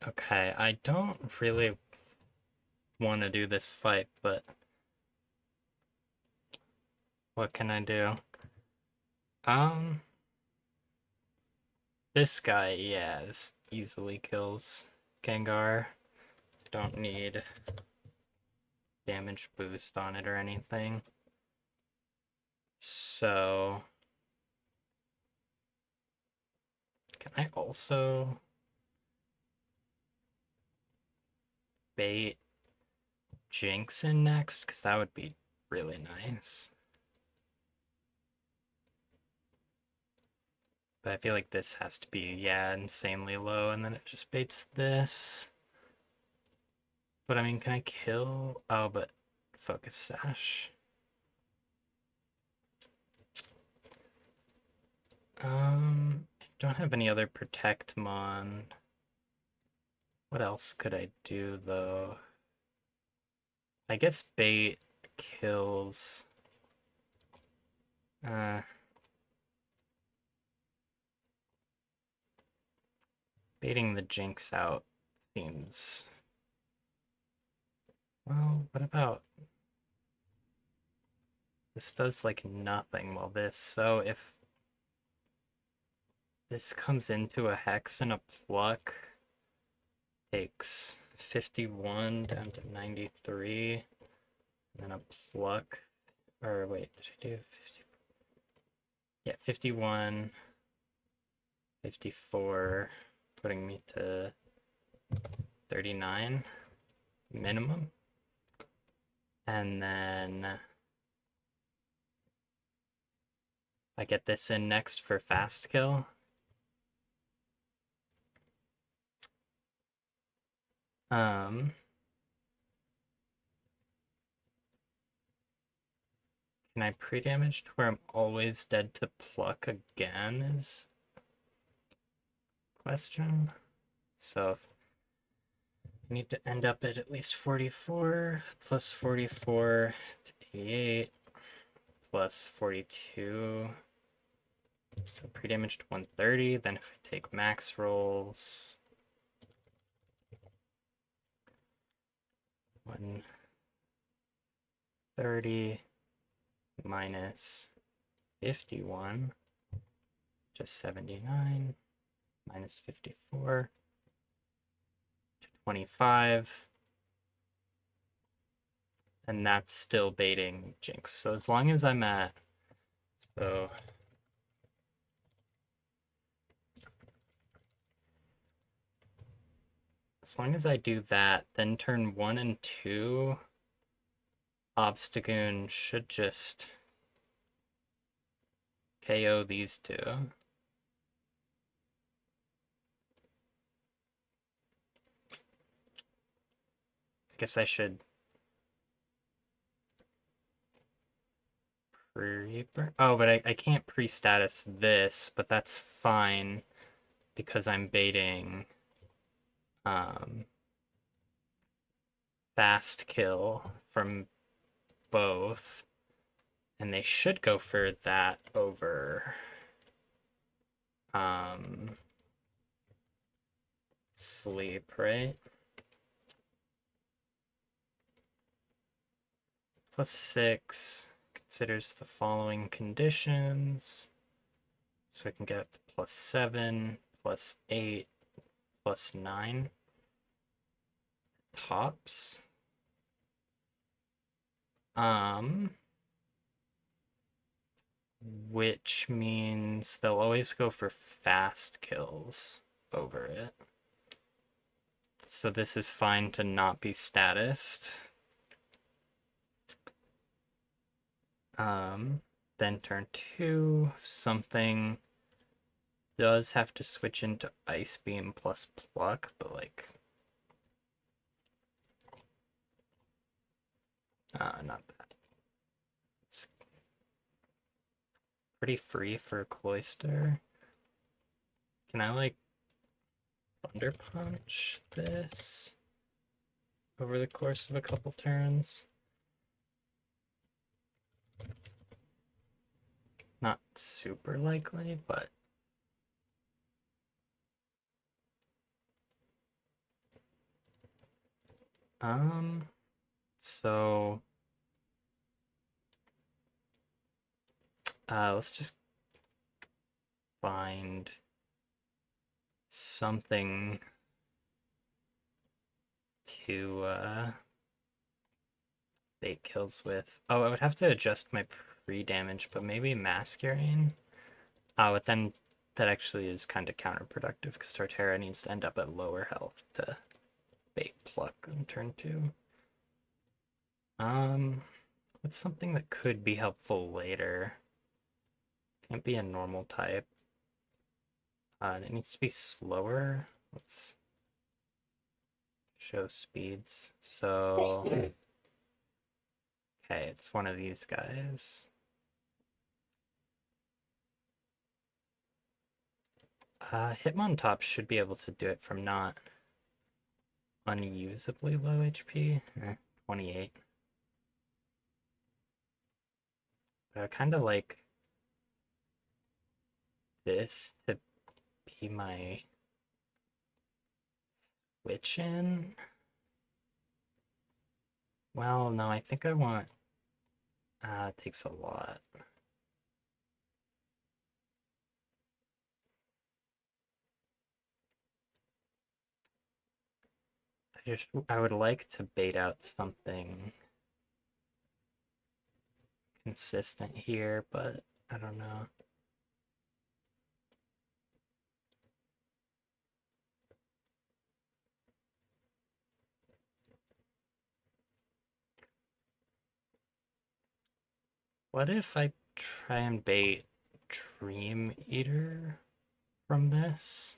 Okay, I don't really want to do this fight, but what can I do? Um, this guy, yeah, this easily kills Gengar. Don't need damage boost on it or anything. So, can I also bait Jinx in next? Because that would be really nice. But I feel like this has to be, yeah, insanely low, and then it just baits this. But I mean, can I kill? Oh, but Focus Sash. I don't have any other Protect Mon. What else could I do, though? I guess bait kills. Uh, Baiting the Jinx out seems... Well, what about... This does, like, nothing while this... So if this comes into a Hex and a Pluck, takes 51 down to 93, and then a Pluck... Or wait, did I do 50? Yeah, 51, 54, putting me to 39 minimum. And then I get this in next for fast kill. Can I pre-damage to where I'm always dead to pluck again is question. So if I need to end up at least 44 plus 44 to 88 plus 42. So pre-damage to 130. Then if I take max rolls, 130 minus 51, just 79, minus 54, to 25. And that's still baiting Jinx. So as long as I'm at, so as long as I do that, then turn 1 and 2, Obstagoon should just KO these two. I guess I should oh, but I can't pre-status this, but that's fine because I'm baiting fast kill from both. And they should go for that over sleep, right? +6 considers the following conditions. So I can get up to +7, +8, +9 tops. Which means they'll always go for fast kills over it. So this is fine to not be statused. Then turn 2, something does have to switch into Ice Beam plus Pluck, but like... not that. It's pretty free for Cloyster. Can I like Thunder Punch this over the course of a couple turns? Not super likely, but So let's just find something to bait kills with. Oh, I would have to adjust my pre-damage, but maybe Masquerade? But then that actually is kind of counterproductive because Torterra needs to end up at lower health to bait pluck on turn 2. What's something that could be helpful later? Can't be a normal type. It needs to be slower. Let's show speeds. So, okay, it's one of these guys. Hitmontop should be able to do it from not unusably low HP. 28. But I kind of like this to be my switch in. Well, no, I think I want. It takes a lot. I would like to bait out something consistent here, but I don't know. What if I try and bait Dream Eater from this?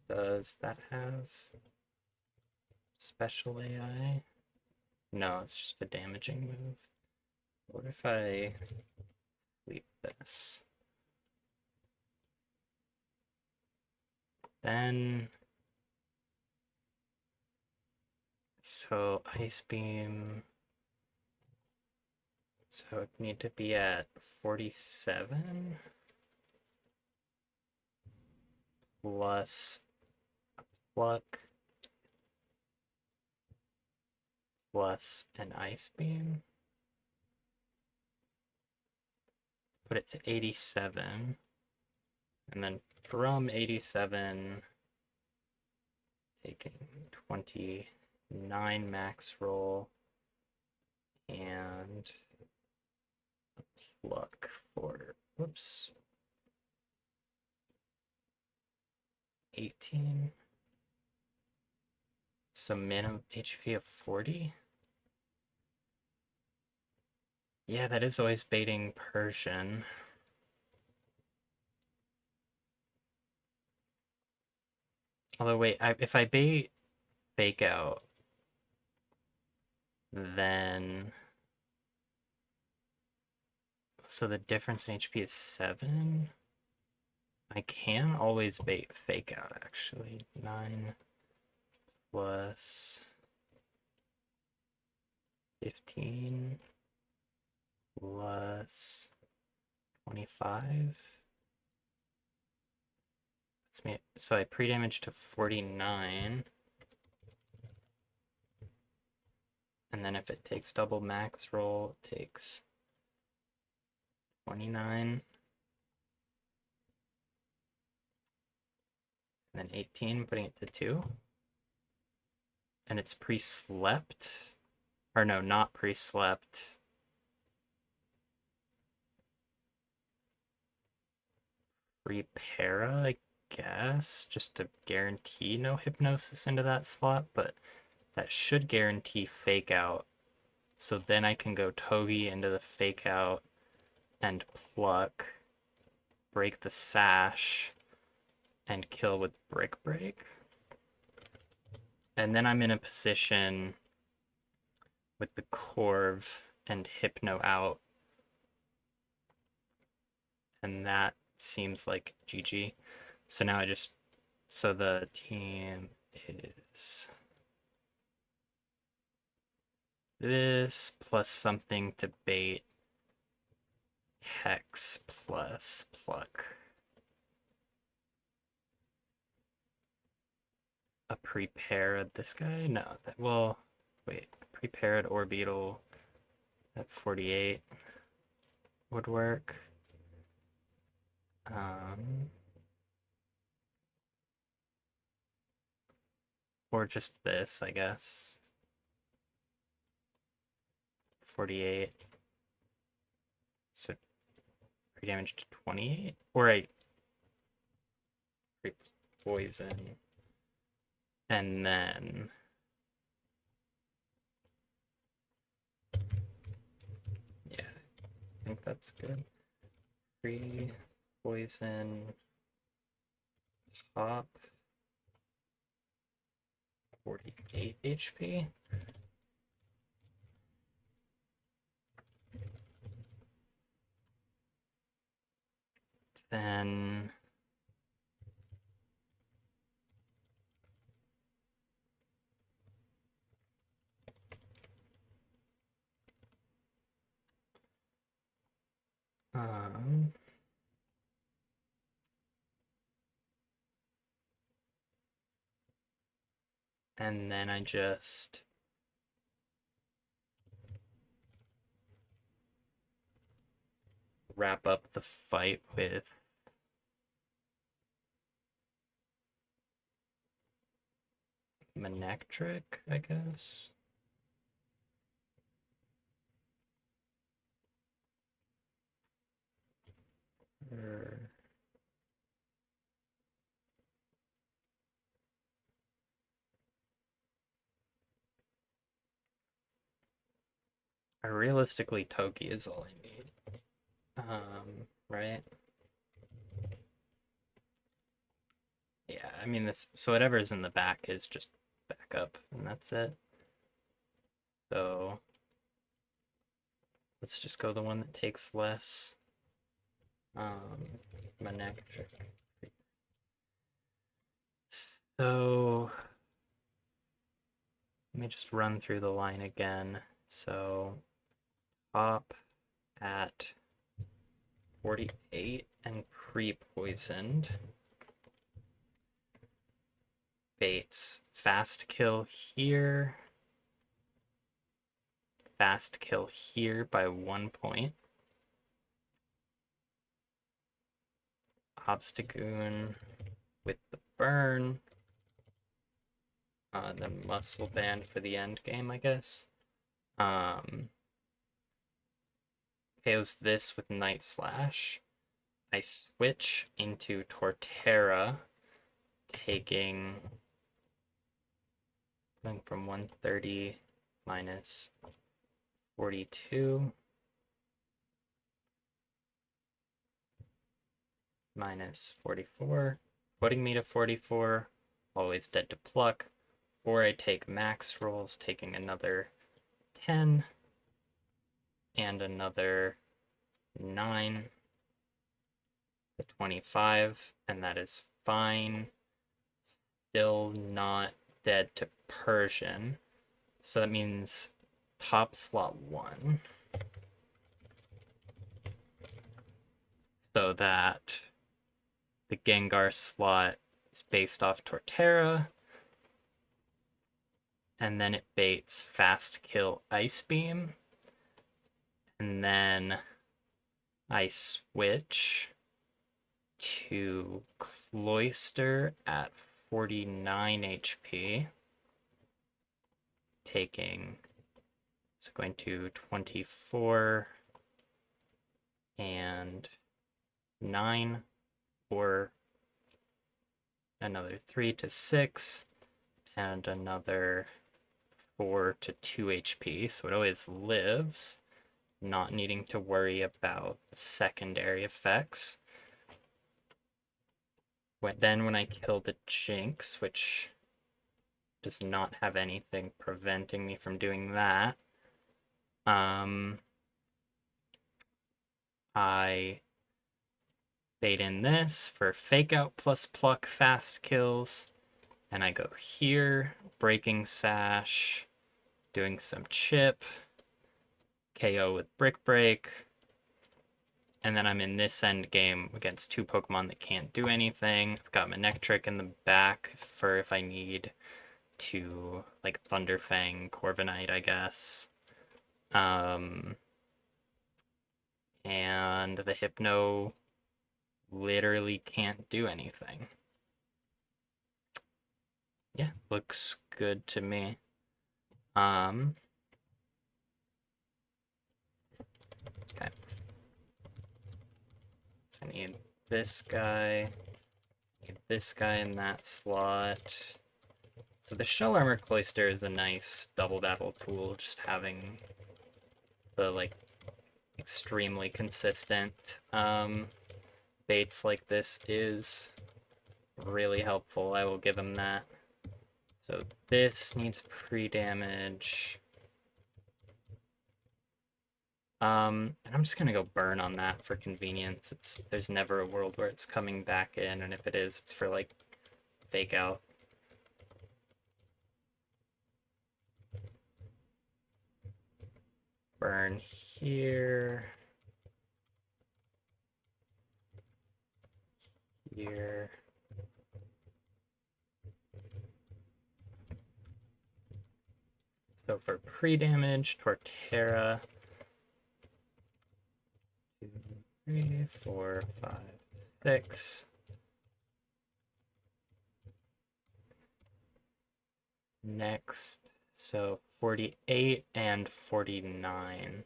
Does that have special AI? No, it's just a damaging move. What if I sleep this? Then, so Ice Beam, so it need to be at 47 plus Pluck plus an Ice Beam. Put it to 87. And then from 87, taking 29 max roll and a pluck for, whoops, 18. So minimum HP of 40. Yeah, that is always baiting Persian. Although wait, if I bait Fake Out, then so the difference in HP is 7. I can always bait Fake Out actually. 9 plus 15 plus 25. So I pre-damage to 49. And then if it takes double max roll, it takes 29. And then 18, putting it to 2. And it's pre-slept. Or no, not pre-slept. Repara, I guess, just to guarantee no hypnosis into that slot, but that should guarantee Fake Out. So then I can go Togi into the Fake Out and pluck, break the sash, and kill with Brick Break. And then I'm in a position with the Corv and Hypno out. And that seems like GG. So now so the team is this plus something to bait Hex plus Pluck. A prepare this guy? No, well, wait, prepared orbital at 48 would work. Or just this, I guess. 48. So pre-damage to 28? Or a pre-poison. And then... yeah, I think that's good. Pre-poison... pop... 48 HP. Then... and then I just wrap up the fight with Manectric, I guess. Realistically, Toki is all I need. Right? Yeah, I mean this. So whatever's in the back is just backup, and that's it. So let's just go the one that takes less. Manectric. So let me just run through the line again. So top at 48 and pre-poisoned. Bates, fast kill here. Fast kill here by 1 point. Obstagoon with the burn. The muscle band for the end game, I guess. KOs this with Night Slash. I switch into Torterra, taking going from 130 minus 42 minus 44, putting me to 44, always dead to pluck, or I take max rolls, taking another 10 and another 9 to 25, and that is fine. Still not dead to Persian, so that means top slot 1. So that the Gengar slot is based off Torterra, and then it baits Fast Kill Ice Beam, and then I switch to Cloyster at 49 HP, taking, so going to 24 and 9, or another 3 to 6, and another 4 to 2 HP, so it always lives, not needing to worry about secondary effects. When I kill the Jinx, which does not have anything preventing me from doing that, I bait in this for Fake Out plus Pluck fast kills, and I go here, Breaking Sash, doing some chip, KO with Brick Break, and then I'm in this end game against 2 Pokemon that can't do anything. I've got Manectric in the back for if I need to like Thunderfang Corviknight, I guess. And the Hypno literally can't do anything. Yeah, looks good to me. Okay. So I need this guy, need this guy in that slot. So the Shell Armor Cloister is a nice double battle tool, just having the like extremely consistent baits like this is really helpful. I will give him that. So this needs pre-damage. And I'm just gonna go burn on that for convenience. There's never a world where it's coming back in, and if it is, it's for like fake out. Burn here. Here. So for pre-damage, Torterra. 2, 3, 4, 5, 6. Next, so 48 and 49.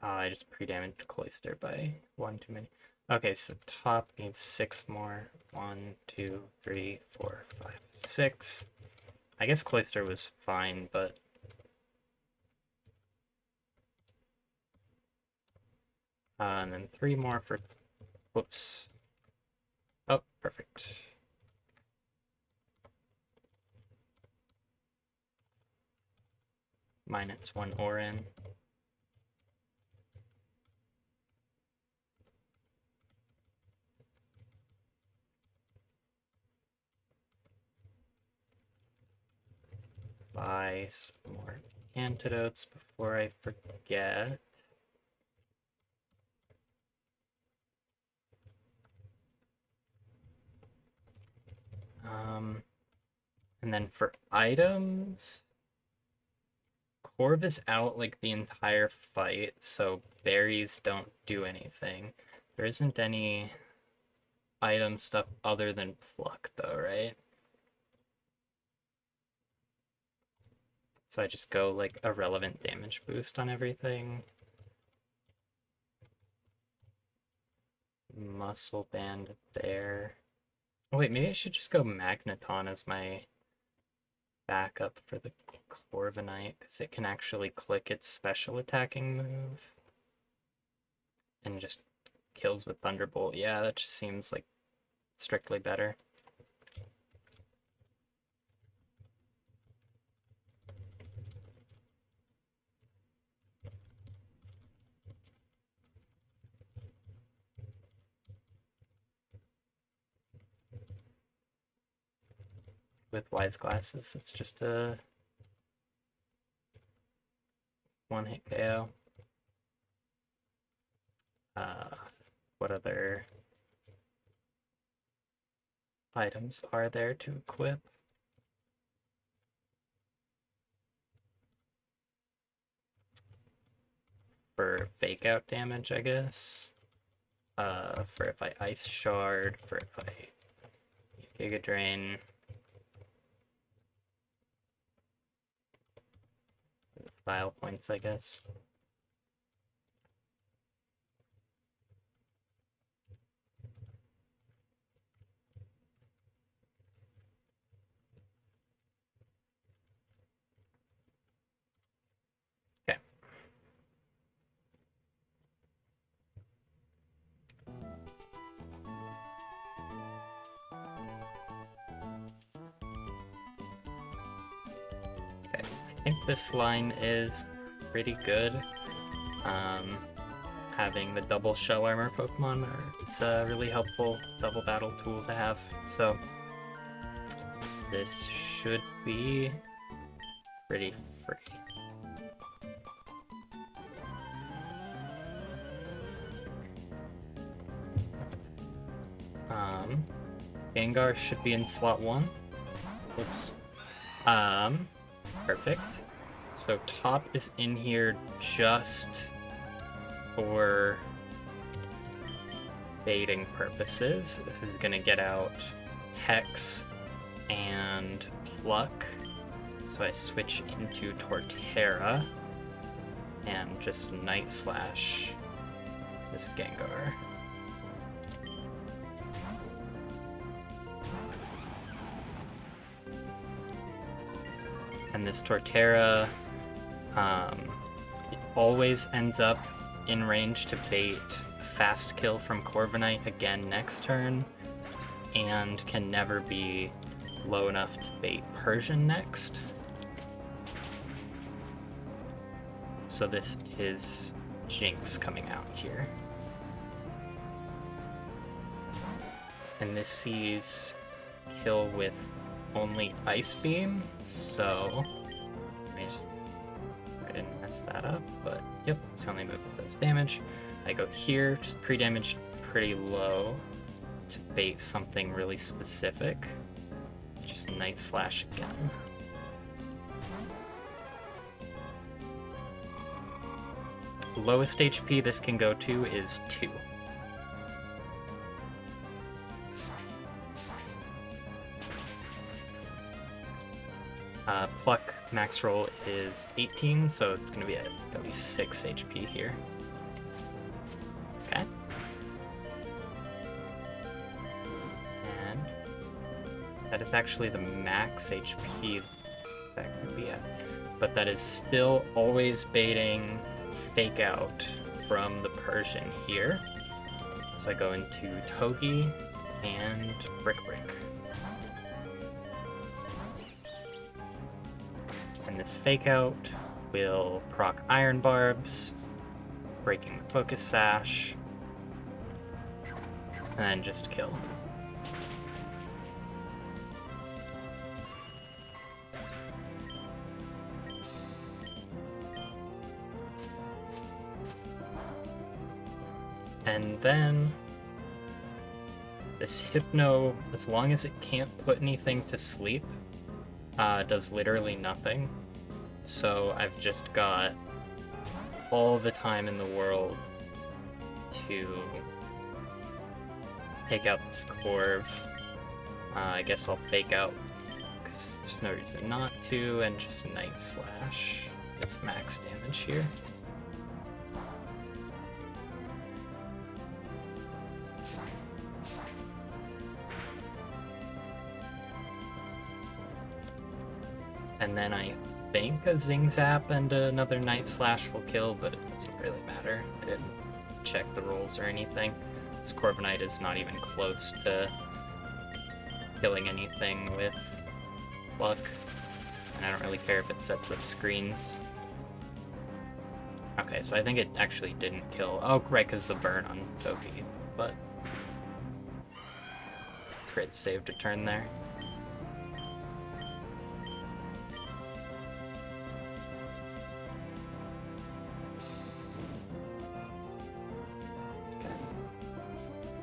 I just pre-damaged Cloister by 1 too many. Okay, so top needs 6 more. 1, 2, 3, 4, 5, 6. I guess Cloister was fine, but and then 3 more for, whoops. Oh, perfect. Minus 1 Orin. Buy some more antidotes before I forget. And then for items, Corv is out like the entire fight, so berries don't do anything. There isn't any item stuff other than pluck though, right? So I just go like a relevant damage boost on everything. Muscle band there. Oh wait, maybe I should just go Magneton as my backup for the Corviknight, because it can actually click its special attacking move and just kills with Thunderbolt. Yeah, that just seems like strictly better. With Wise Glasses, it's just a one-hit KO. What other items are there to equip? For fake out damage, I guess. For if I Ice Shard, for if I Giga Drain. Style points, I guess. Okay. Okay, I think this line is pretty good. Having the double shell armor Pokemon it's a really helpful double battle tool to have. So this should be pretty free. Gengar should be in slot 1. Whoops. Perfect. So top is in here just for baiting purposes. This is gonna get out Hex and Pluck. So I switch into Torterra and just Night Slash this Gengar. And this Torterra it always ends up in range to bait Fast Kill from Corviknight again next turn, and can never be low enough to bait Persian next. So this is Jinx coming out here. And this sees kill with only Ice Beam, so I didn't mess that up, but yep, it's the only move that does damage. I go here, just pre-damage pretty low to bait something really specific. Just Night Slash again. Lowest HP this can go to is 2. Pluck max roll is 18, so it's going to be at least 6 HP here. Okay. And that is actually the max HP that could be at. But that is still always baiting Fake Out from the Persian here. So I go into Togi and Brick. And this Fake Out will proc Iron Barbs, breaking the Focus Sash, and then just kill. And then this Hypno, as long as it can't put anything to sleep, does literally nothing. So I've just got all the time in the world to take out this Corv. I guess I'll Fake Out because there's no reason not to, and just Night Slash. It's max damage here. And then I think a Zing Zap and another Night Slash will kill, but it doesn't really matter. I didn't check the rolls or anything. This Corviknight is not even close to killing anything with Luck. And I don't really care if it sets up screens. Okay, so I think it actually didn't kill. Oh, right, because the burn on Toki, but crit saved a turn there.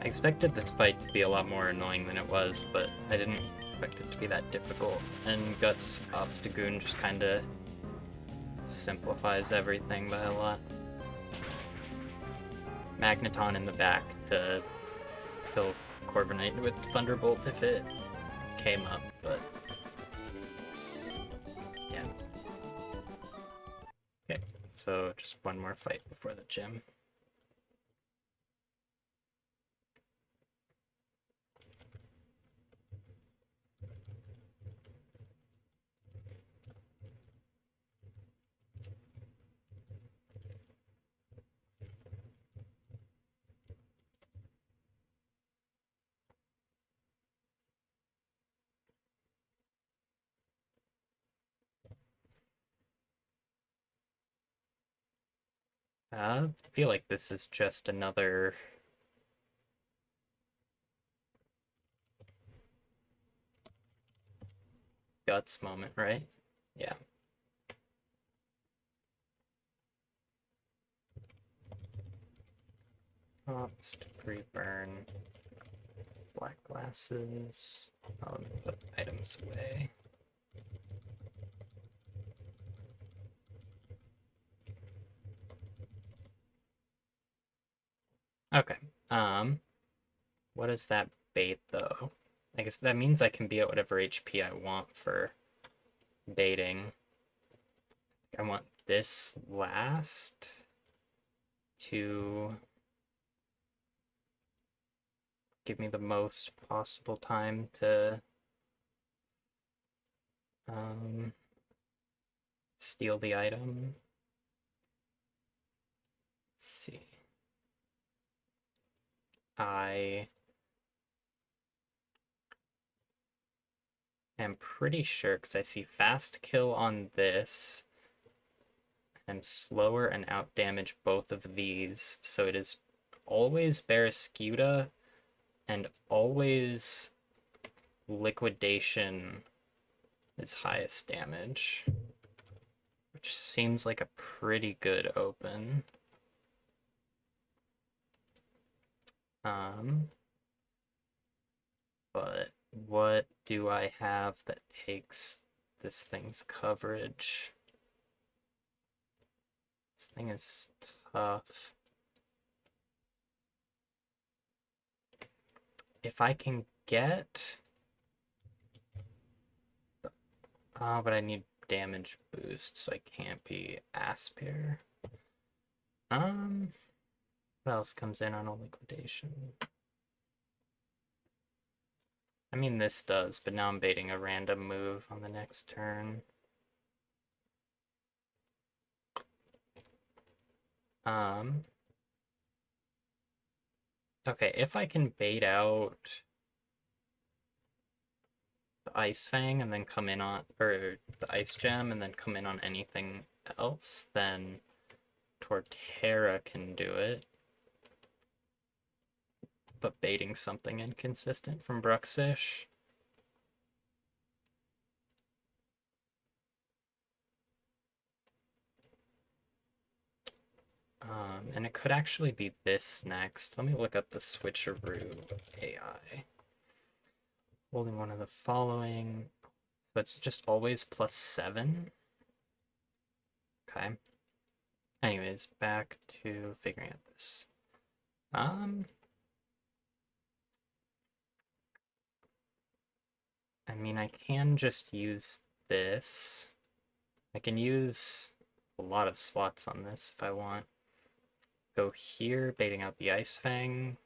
I expected this fight to be a lot more annoying than it was, but I didn't expect it to be that difficult. And Guts Obstagoon just kind of simplifies everything by a lot. Magneton in the back to kill Corviknight with Thunderbolt if it came up, but yeah. Okay, so just one more fight before the gym. I feel like this is just another Guts moment, right? Yeah. Ops, debris burn, black glasses. Oh, let me put items away. Okay. What is that bait though? I guess that means I can be at whatever HP I want for baiting. I want this last to give me the most possible time to steal the item. Let's see. I am pretty sure, because I see fast kill on this, and slower and out damage both of these, so it is always Barraskewda and always liquidation is highest damage, which seems like a pretty good open. But what do I have that takes this thing's coverage? This thing is tough. If I can get... Oh, but I need damage boost, so I can't be Aspir. What else comes in on a liquidation? I mean, this does, but now I'm baiting a random move on the next turn. Okay, if I can bait out the Ice Fang and then come in on, or the Ice Gem and then come in on anything else, then Torterra can do it. But baiting something inconsistent from Bruxish. And it could actually be this next. Let me look up the switcheroo AI. Holding one of the following. So it's just always +7. Okay. Anyways, back to figuring out this. I mean, I can just use this. I can use a lot of slots on this if I want. Go here, baiting out the Ice Fang.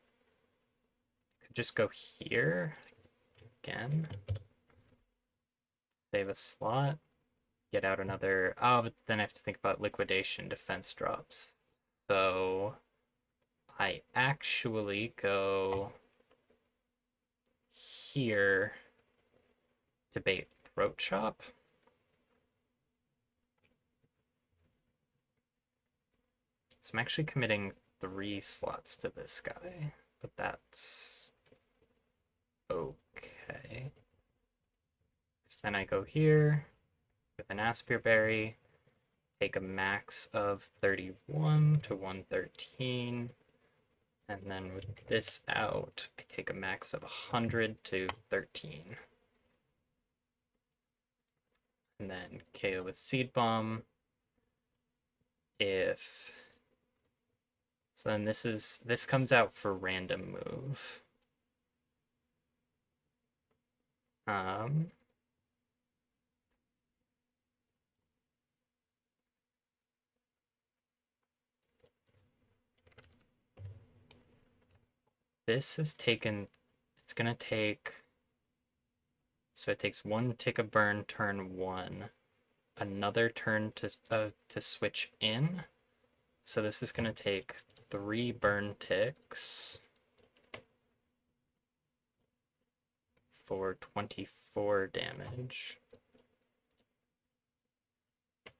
Could just go here again. Save a slot. Get out another... Oh, but then I have to think about liquidation defense drops. So I actually go here to bait Throat Chop. So I'm actually committing 3 slots to this guy, but that's okay. So then I go here with an Aspir Berry, take a max of 31 to 113, and then with this out, I take a max of 100 to 13. And then KO with Seed Bomb. If... So then this comes out for random move. This has taken, it's gonna take, so it takes 1 tick of burn turn 1, another turn to switch in. So this is gonna take 3 burn ticks for 24 damage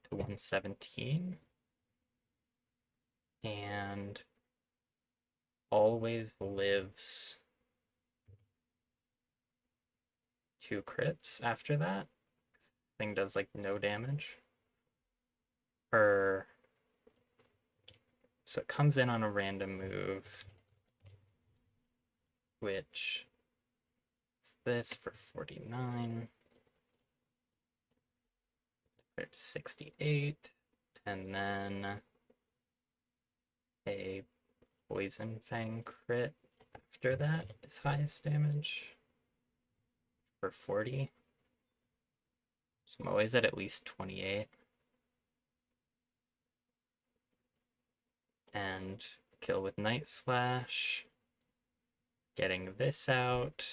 to 117. And always lives 2 crits after that. This thing does like no damage. So it comes in on a random move. which is this for 49. Put it to 68. And then a Poison Fang crit after that is highest damage for 40. So I'm always at least 28. And kill with Night Slash. Getting this out.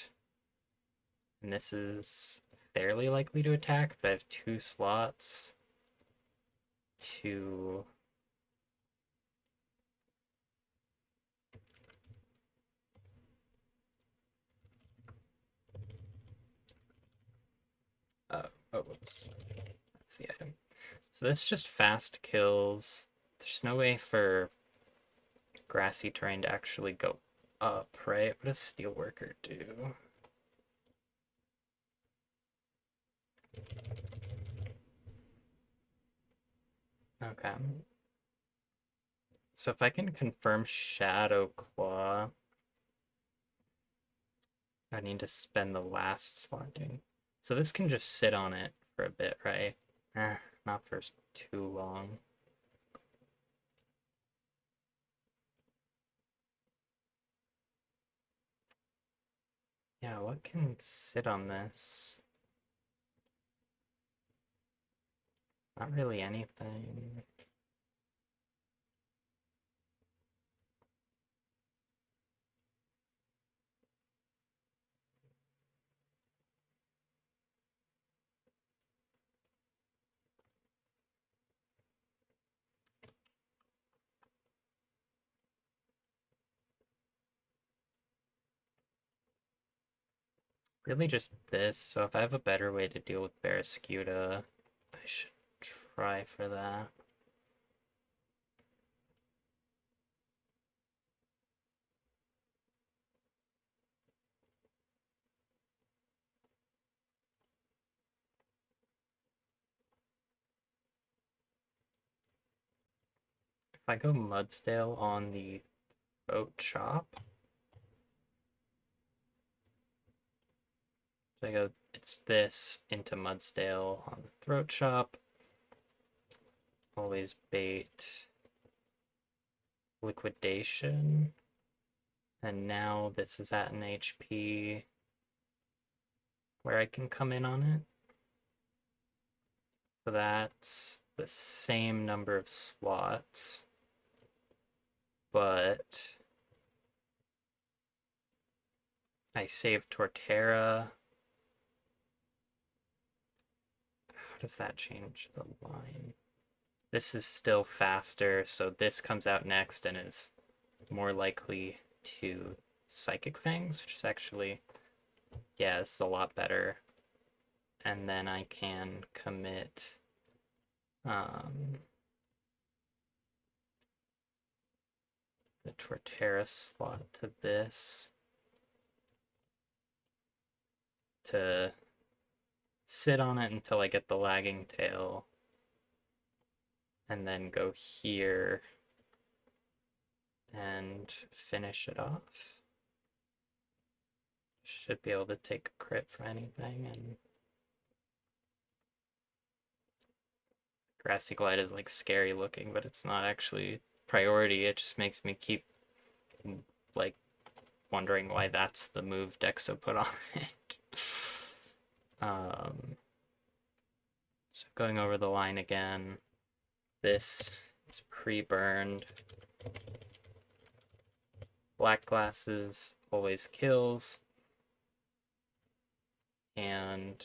And this is fairly likely to attack, but I have 2 slots to whoops. That's the item. So this just fast kills. There's no way for grassy terrain to actually go up, right? What does Steelworker do? Okay. So if I can confirm Shadow Claw, I need to spend the last slot doing. So this can just sit on it for a bit, right? Not for too long. Yeah, what can sit on this? Not really anything. Really just this, so if I have a better way to deal with Barraskewda, I should try for that. If I go Mudsdale on the Throat Chop, so I go, it's this into Mudsdale on the Throat Chop. Always bait Liquidation. And now this is at an HP where I can come in on it. So that's the same number of slots, but I save Torterra. How does that change the line? This is still faster, so this comes out next and is more likely to Psychic Fangs, which is actually, yeah, this is a lot better. And then I can commit the Torterra slot to this to sit on it until I get the Lagging Tail, and then go here and finish it off. Should be able to take a crit for anything, and Grassy Glide is like scary looking, but it's not actually priority. It just makes me keep like wondering why that's the move Dexo put on it. So going over the line again, this is pre-burned. Black Glasses always kills. And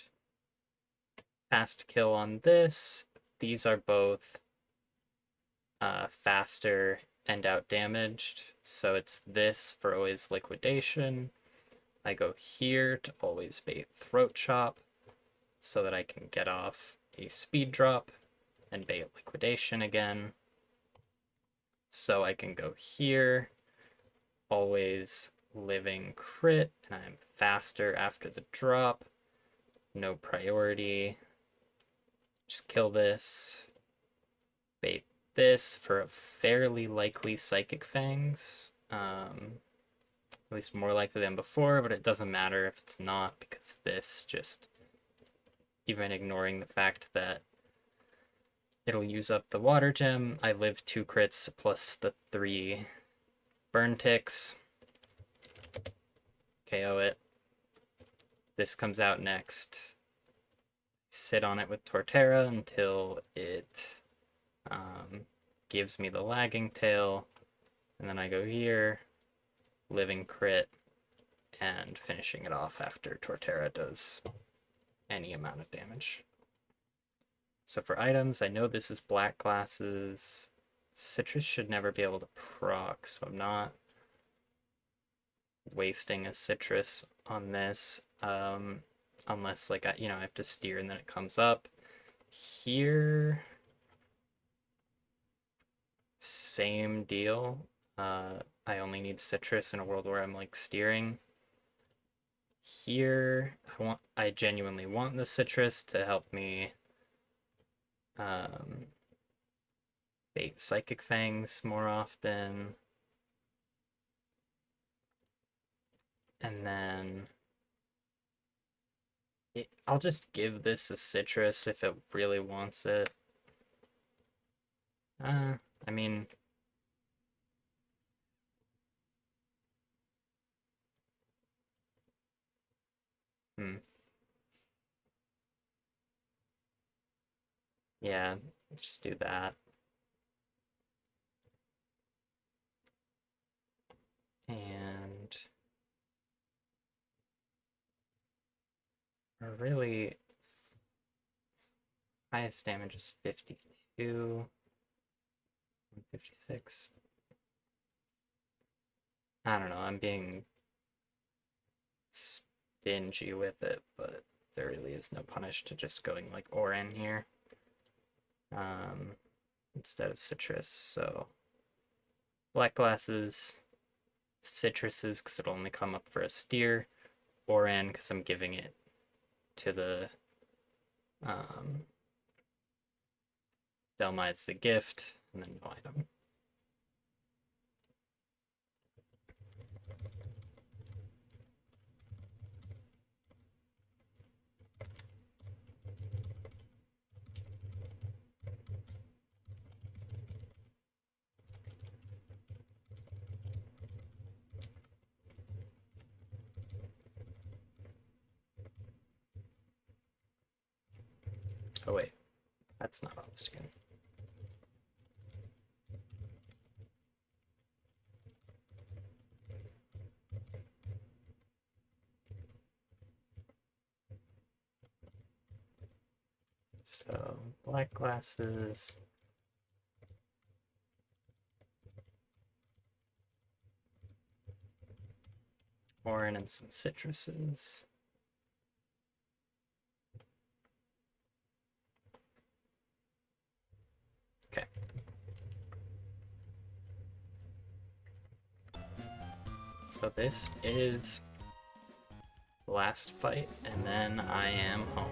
fast kill on this. These are both faster and out damaged. So it's this for always Liquidation. I go here to always bait Throat Chop so that I can get off a speed drop and bait Liquidation again. So I can go here, always living crit, and I'm faster after the drop. No priority. Just kill this. Bait this for a fairly likely Psychic Fangs. At least more likely than before, but it doesn't matter if it's not, because this just, even ignoring the fact that it'll use up the water gem, I live 2 crits plus the 3 burn ticks. KO it. This comes out next. Sit on it with Torterra until it gives me the lagging tail, and then I go here, living crit, and finishing it off after Torterra does any amount of damage. So for items, I know this is black glasses. Citrus should never be able to proc, so I'm not wasting a citrus on this, unless like I have to steer and then it comes up. Here, same deal. I only need citrus in a world where I'm like steering. Here, I genuinely want the citrus to help me bait Psychic Fangs more often. And then I'll just give this a citrus if it really wants it. I mean, yeah, just do that. And really, highest damage is 52, 56. I don't know, I'm being stingy with it, but there really is no punish to just going like Oran here instead of citrus. So black glasses, citruses because it'll only come up for a steer, Oran because I'm giving it to the Delmide's the gift, and then no item. Oh wait, that's not on the skin. So black glasses. Oran and some citruses. Okay. So this is the last fight, and then I am home.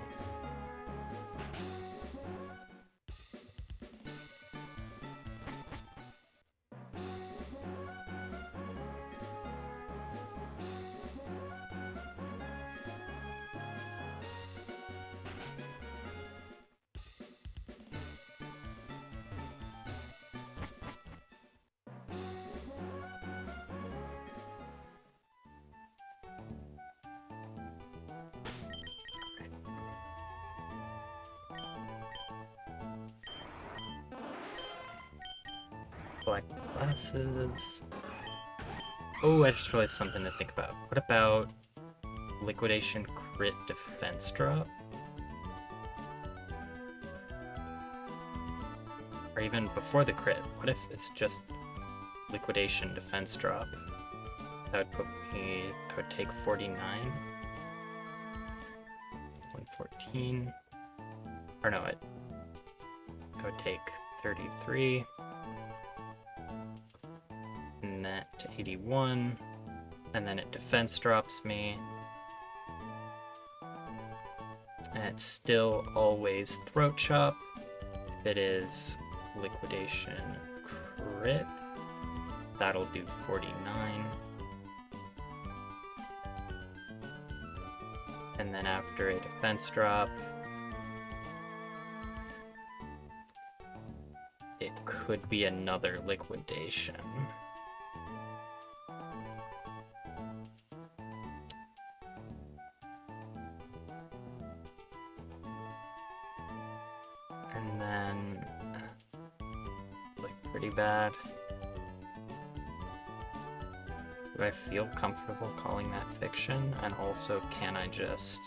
Black glasses. Oh, I just realized something to think about. What about liquidation crit defense drop? Or even before the crit, what if it's just liquidation defense drop? That would put me, I would take 49. 114. Or no, I would take 33. Net to 81, and then it defense drops me, and it's still always throat chop. If it is liquidation crit, that'll do 49. And then after a defense drop, it could be another liquidation. And then, like, pretty bad. Do I feel comfortable calling that fiction? And also, can I just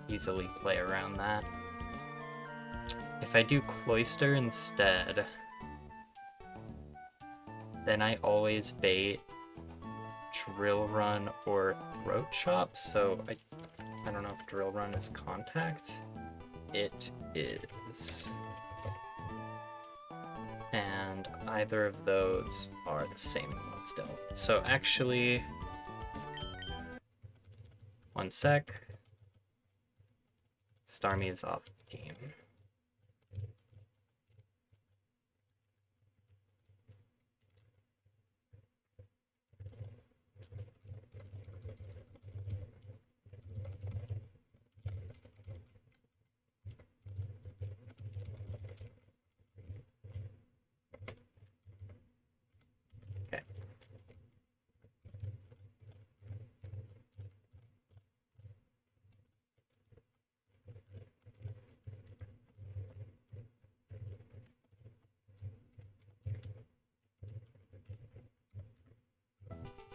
easily play around that? If I do Cloister instead, then I always bait Drill Run or Throat Chop, so I don't know if Drill Run is contact. It is. And either of those are the same one still. So actually, one sec. Starmie is off the team.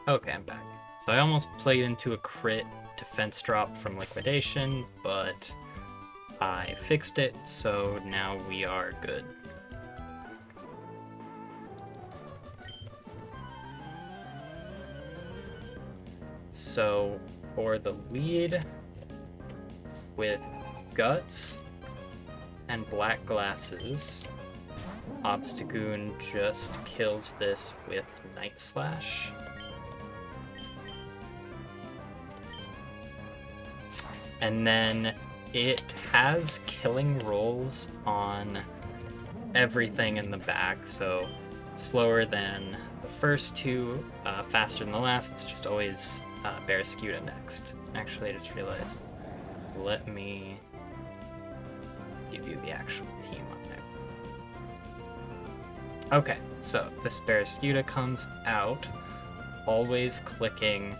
Okay, I'm back. So I almost played into a crit defense drop from liquidation, but I fixed it, so now we are good. So for the lead with Guts and Black Glasses, Obstagoon just kills this with Night Slash. And then it has killing rolls on everything in the back, so slower than the first two, faster than the last. It's just always Barraskewda next. Actually, I just realized. Let me give you the actual team up there. Okay, so this Barraskewda comes out, always clicking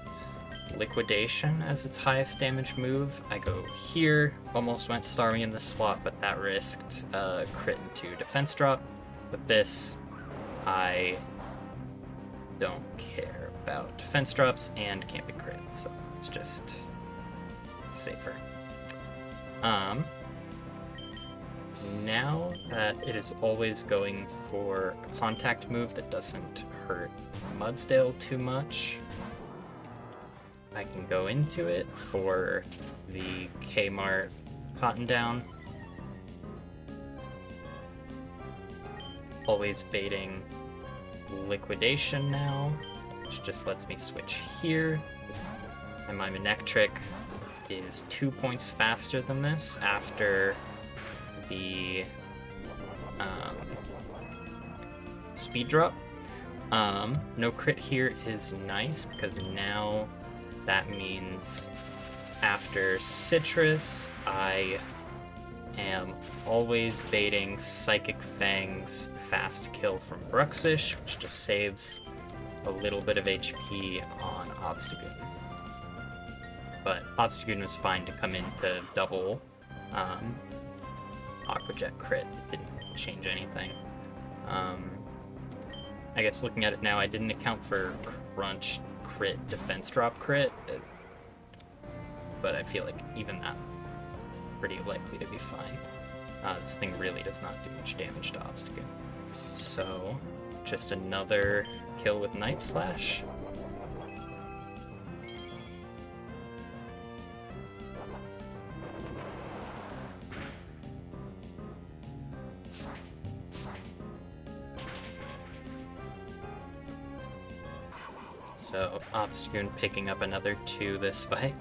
Liquidation as its highest damage move. I go here, almost went Starmie in the slot, but that risked crit into defense drop. With this, I don't care about defense drops and can't be crit, so it's just safer. Now that it is always going for a contact move that doesn't hurt Mudsdale too much, I can go into it for the Kmart Cotton Down. Always baiting Liquidation now, which just lets me switch here. And my Manectric is 2 points faster than this after the speed drop. No crit here is nice because now that means after Citrus, I am always baiting Psychic Fang's fast kill from Bruxish, which just saves a little bit of HP on Obstagoon. But Obstagoon was fine to come into double Aqua Jet crit. It didn't change anything. I guess looking at it now, I didn't account for Crunch crit, defense drop crit, but I feel like even that is pretty likely to be fine. This thing really does not do much damage to Obstagoon. So, just another kill with Night Slash. So, Obstagoon picking up another 2 this fight.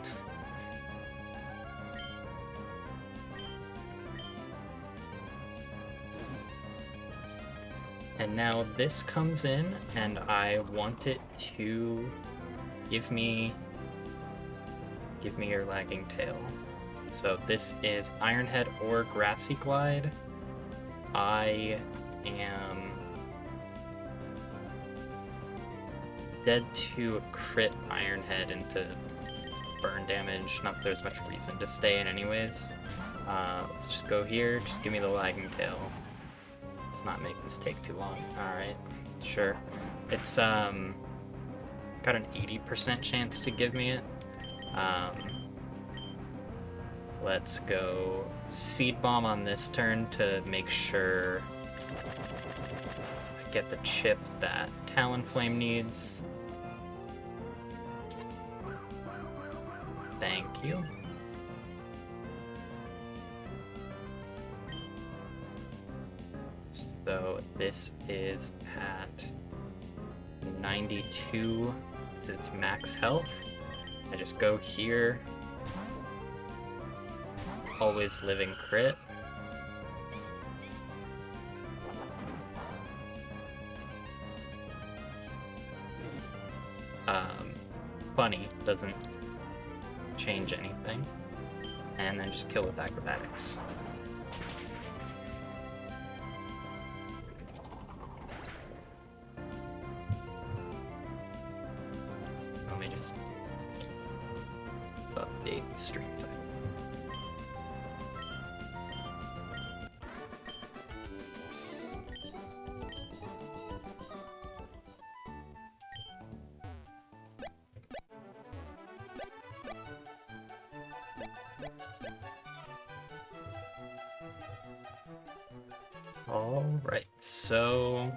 And now this comes in, and I want it to give me Give me your lagging tail. So this is Ironhead or Grassy Glide. I am dead to crit Ironhead into burn damage. Not that there's much reason to stay in anyways. Let's just go here. Just give me the lagging tail. Let's not make this take too long. Alright, sure. It's got an 80% chance to give me it. Let's go Seed Bomb on this turn to make sure I get the chip that Talonflame needs. Thank you. So this is at 92, so it's max health. I just go here. Always living crit. Funny, doesn't change anything. And then just kill with acrobatics. Let me just update stream title. Alright, so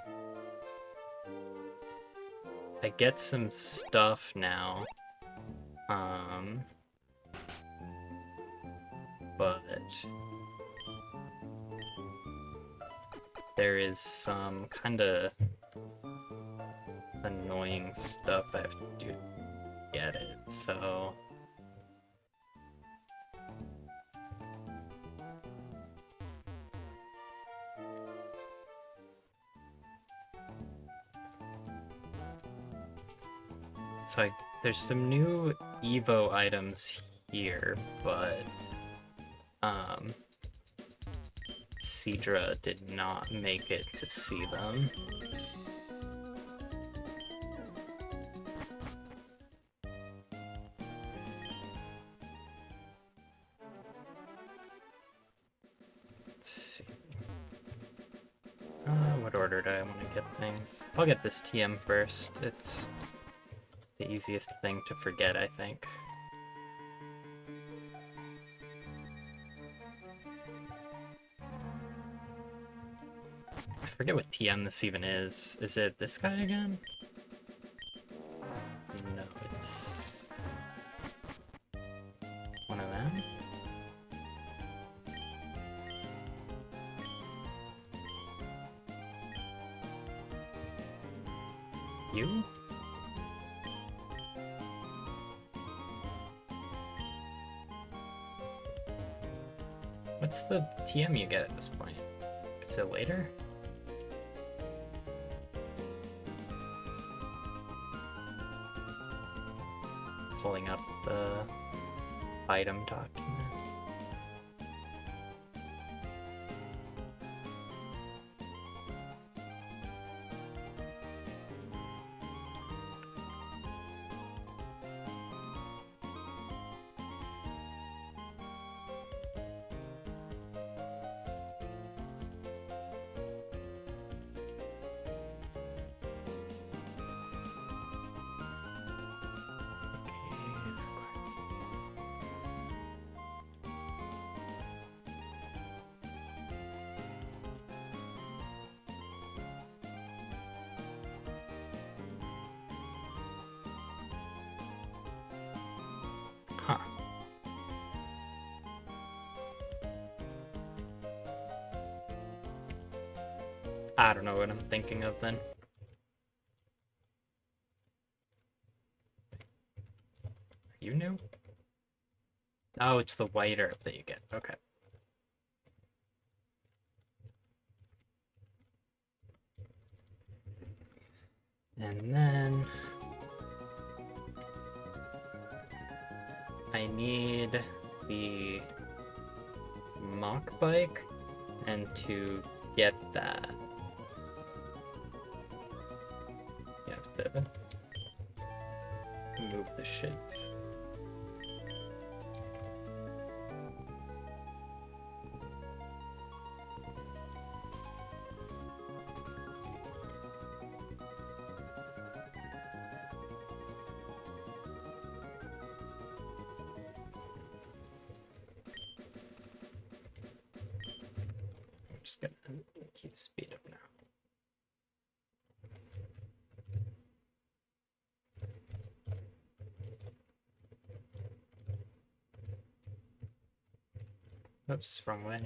I get some stuff now. But there is some kind of annoying stuff I have to do to get it, so there's some new Evo items here, but Seadra did not make it to see them. Let's see. What order do I want to get things? I'll get this TM first. It's the easiest thing to forget, I think. I forget what TM this even is. Is it this guy again? No, it's one of them. You? What's the TM you get at this point? Is it later? Pulling up the item document. Huh. I don't know what I'm thinking of then. Are you new? Oh, it's the white herb that you get. Okay. And then I need the mock bike, and to get that, you have to move the shit. I'm just gonna keep speed up now. Oops, wrong way.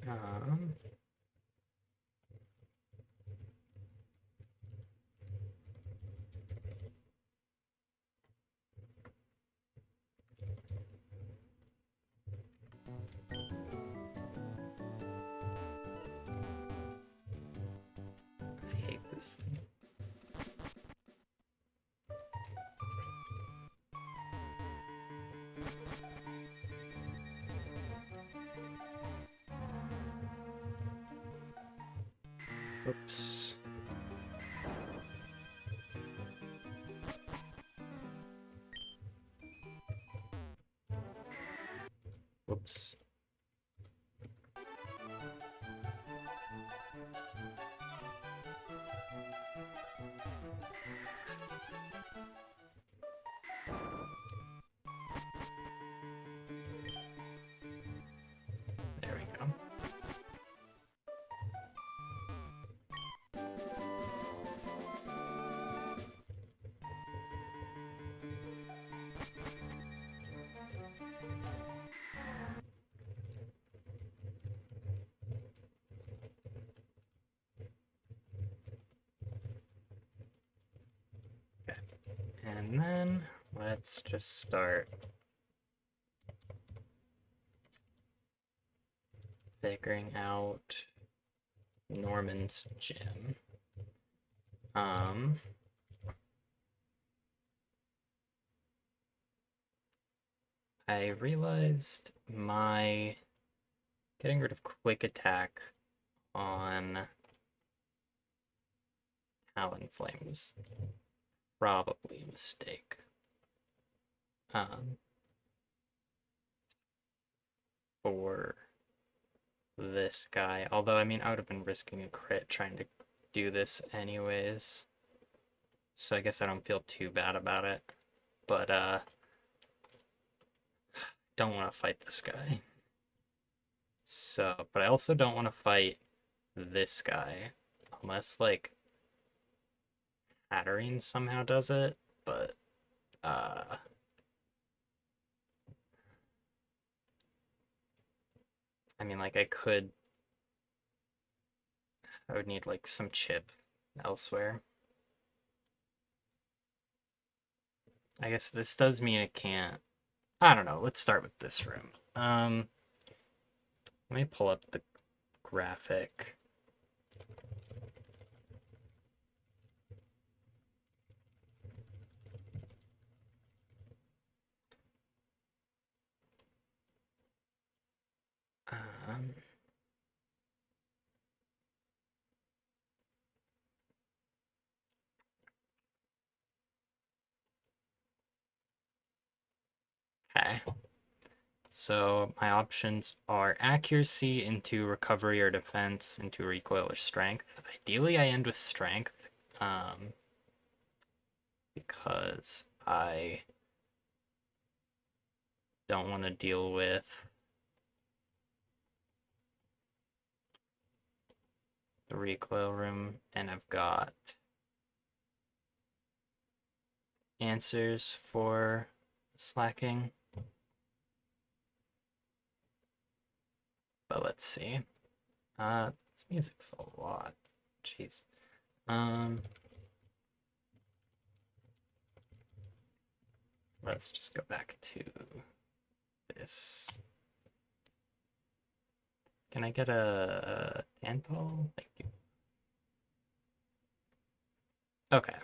Um, I hate this thing. Oops. Whoops. There we go. Okay. And then let's just start figuring out Norman's gym. I realized my getting rid of quick attack on Talonflame was probably a mistake. For this guy, although I mean I would have been risking a crit trying to do this anyways, so I guess I don't feel too bad about it, but don't want to fight this guy. So, but I also don't want to fight this guy unless like Hatterene somehow does it, but I mean, like, I would need, like, some chip elsewhere. I guess this does mean it can't. I don't know. Let's start with this room. Let me pull up the graphic. Okay. So my options are accuracy into recovery or defense into recoil or strength. Ideally, I end with strength, because I don't want to deal with the recoil room, and I've got answers for slacking. But let's see. This music's a lot. Jeez. Let's just go back to this. Can I get a Tantal? Thank you. Okay.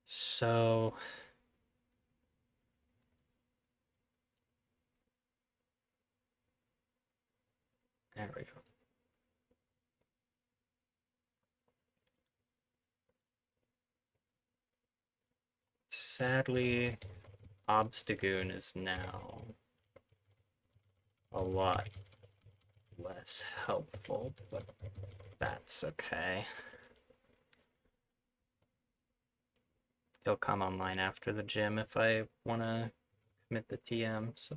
So there we go. Sadly, Obstagoon is now a lot less helpful, but that's okay. He'll come online after the gym if I want to commit the TM, so.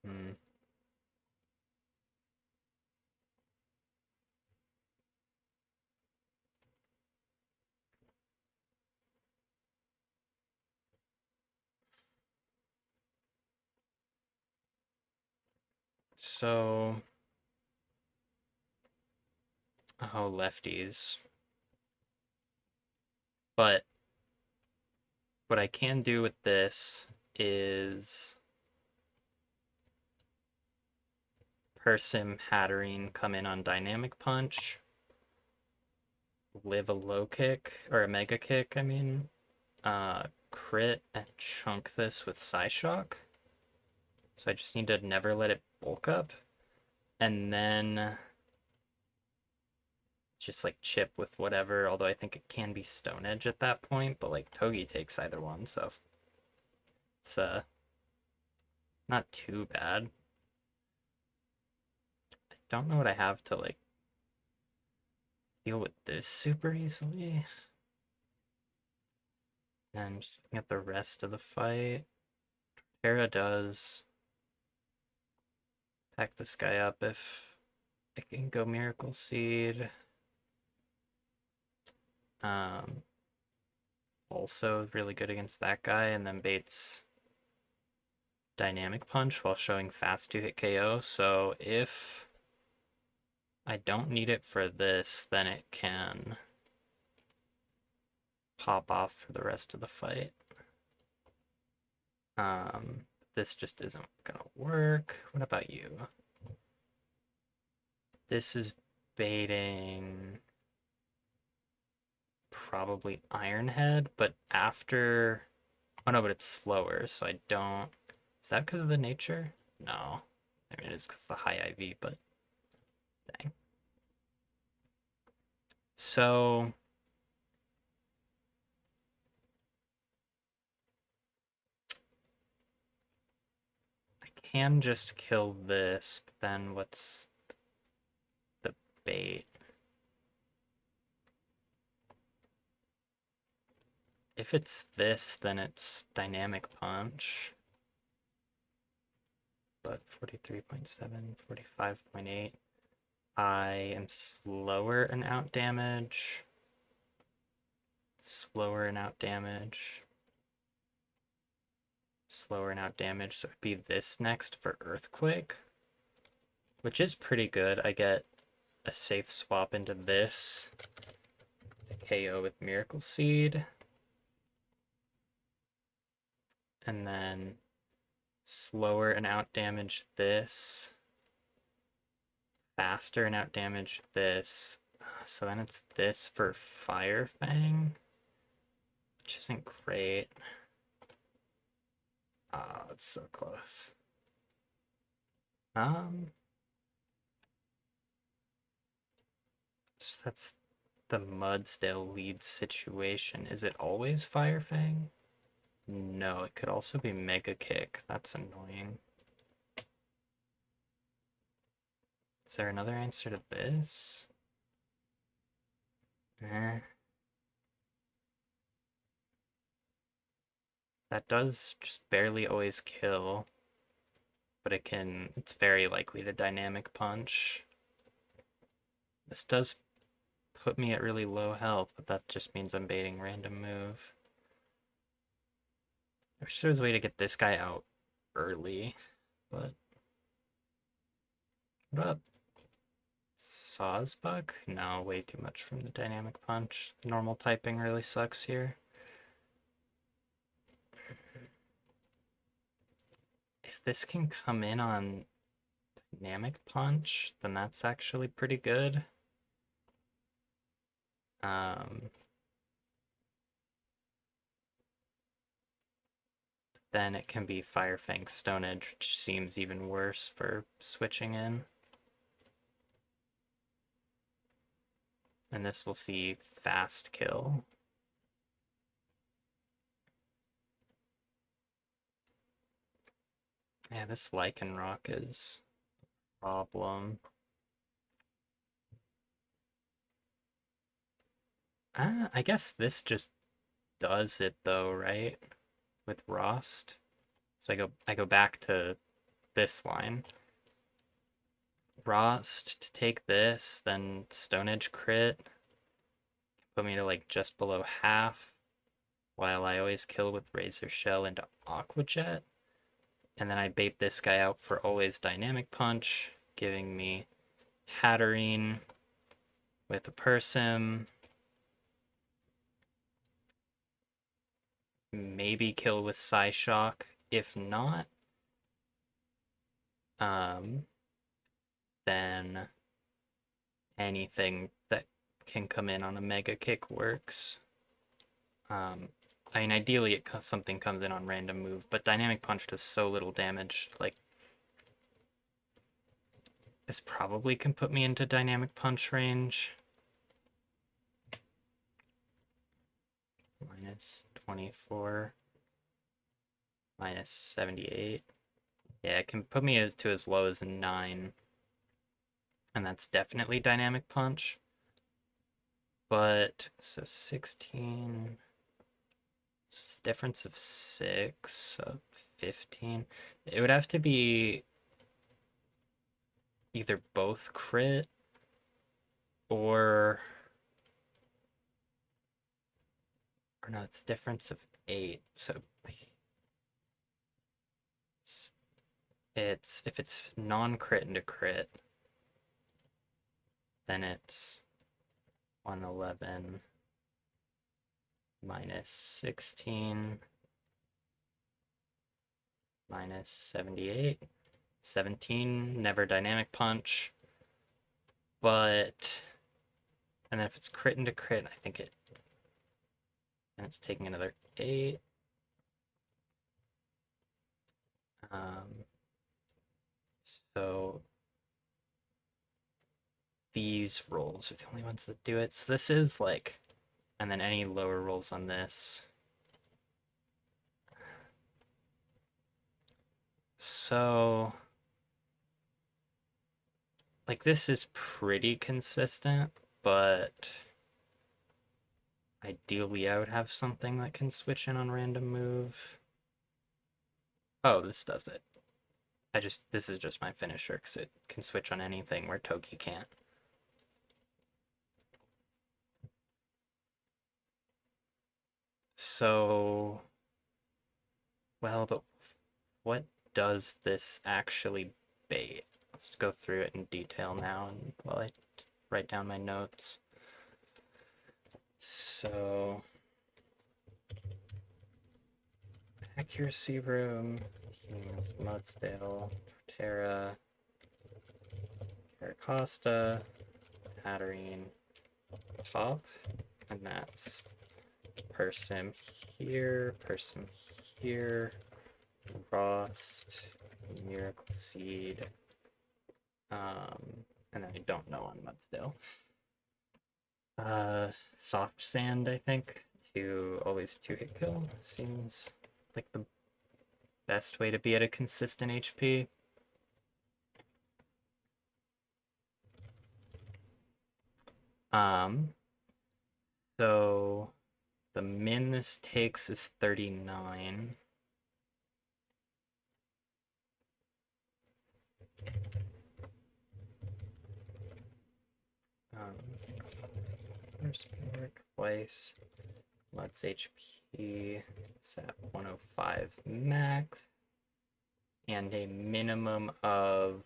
Hmm. So, oh, lefties. But what I can do with this is Persim, Hatterene come in on Dynamic Punch, live a low kick, or a mega kick, I mean, crit, and chunk this with Psyshock. So I just need to never let it bulk up. And then just like chip with whatever, although I think it can be Stone Edge at that point, but like Togi takes either one, so it's not too bad. I don't know what I have to like deal with this super easily. And just looking at the rest of the fight. Terra does pack this guy up if it can go Miracle Seed. Also really good against that guy, and then baits Dynamic Punch while showing fast to hit KO. So if I don't need it for this, then it can pop off for the rest of the fight. This just isn't gonna work. What about you? This is baiting probably Ironhead, but after... Oh no, but it's slower, so I don't... Is that because of the nature? No. I mean, it's because of the high IV, but... Dang. So... I can just kill this, but then what's the bait? If it's this, then it's Dynamic Punch. But 43.7, 45.8. I am slower in out damage. Slower in out damage. Slower in out damage. So it'd be this next for Earthquake, which is pretty good. I get a safe swap into this. KO with Miracle Seed. And then slower and out damage this. Faster and out damage this. So then it's this for Fire Fang, which isn't great. Ah, it's so close. So that's the Mudsdale lead situation. Is it always Fire Fang? No, it could also be Mega Kick. That's annoying. Is there another answer to this? That does just barely always kill. but it's very likely to dynamic punch. This does put me at really low health, but that just means I'm baiting random move. I wish there was a way to get this guy out early, but what about Sawsbuck? No, way too much from the dynamic punch. Normal typing really sucks here. If this can come in on dynamic punch, then that's actually pretty good. Then it can be Firefang Stone Edge, which seems even worse for switching in. And this will see fast kill. Yeah, this Lycanroc is a problem. I guess this just does it though, right? With Rost. So I go back to this line. Rost to take this, then Stone Edge crit. Put me to like just below half, while I always kill with Razor Shell into Aqua Jet. And then I bait this guy out for always Dynamic Punch, giving me Hatterene with a Persim. Maybe kill with Psyshock. If not, then anything that can come in on a Mega Kick works. I mean, ideally something comes in on random move, but Dynamic Punch does so little damage. Like, this probably can put me into Dynamic Punch range. Minus 24. Minus 78. Yeah, it can put me to as low as 9. And that's definitely Dynamic Punch. But, so 16... It's a difference of 6, so 15. It would have to be either both crit or no, it's a difference of 8. So it's if it's non-crit into crit, then it's 111 minus 16 minus 78. 17, never Dynamic Punch. But, and then if it's crit into crit, I think and it's taking another 8. So these rolls are the only ones that do it. So this is like, and then any lower rolls on this. So, like, this is pretty consistent, but ideally I would have something that can switch in on random move. Oh, this does it. This is just my finisher, because it can switch on anything where Toki can't. So, well, but what does this actually bait? Let's go through it in detail now, and while I write down my notes. So, Accuracy Room, Mudsdale, Terra, Caracosta, Hatterene, Top, and that's Persim here, Frost, Miracle Seed, and then I don't know on Mudsdale. Soft Sand, I think, to always 2-hit kill seems like the best way to be at a consistent HP. So the min this takes is 39. First power twice. Let's HP is at 105 max. And a minimum of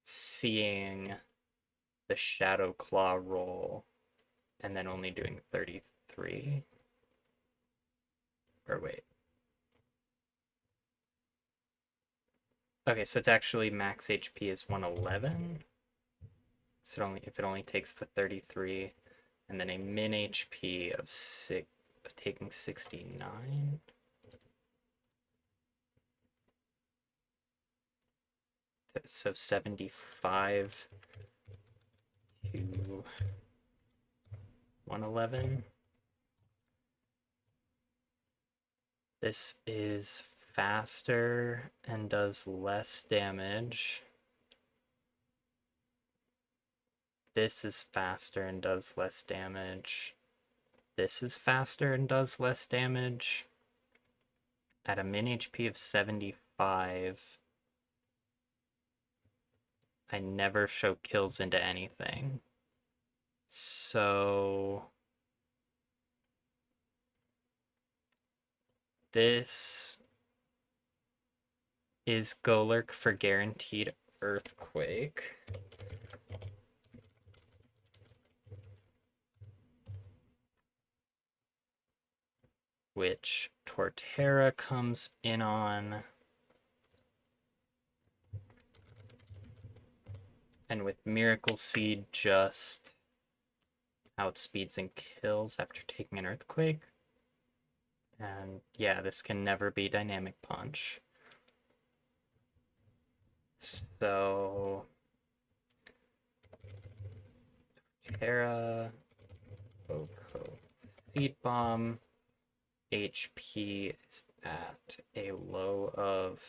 seeing the Shadow Claw roll and then only doing 33. Or wait. Okay, so it's actually max HP is 111. So if it only takes the 33, and then a min HP of taking 69. So 75 to 111. This is faster and does less damage. This is faster and does less damage. This is faster and does less damage. At a min HP of 75, I never show kills into anything. So this is Golurk for guaranteed Earthquake. Which Torterra comes in on. And with Miracle Seed just outspeeds and kills after taking an Earthquake. And yeah, this can never be Dynamic Punch. So Torterra, Oko, Seed Bomb. HP is at a low of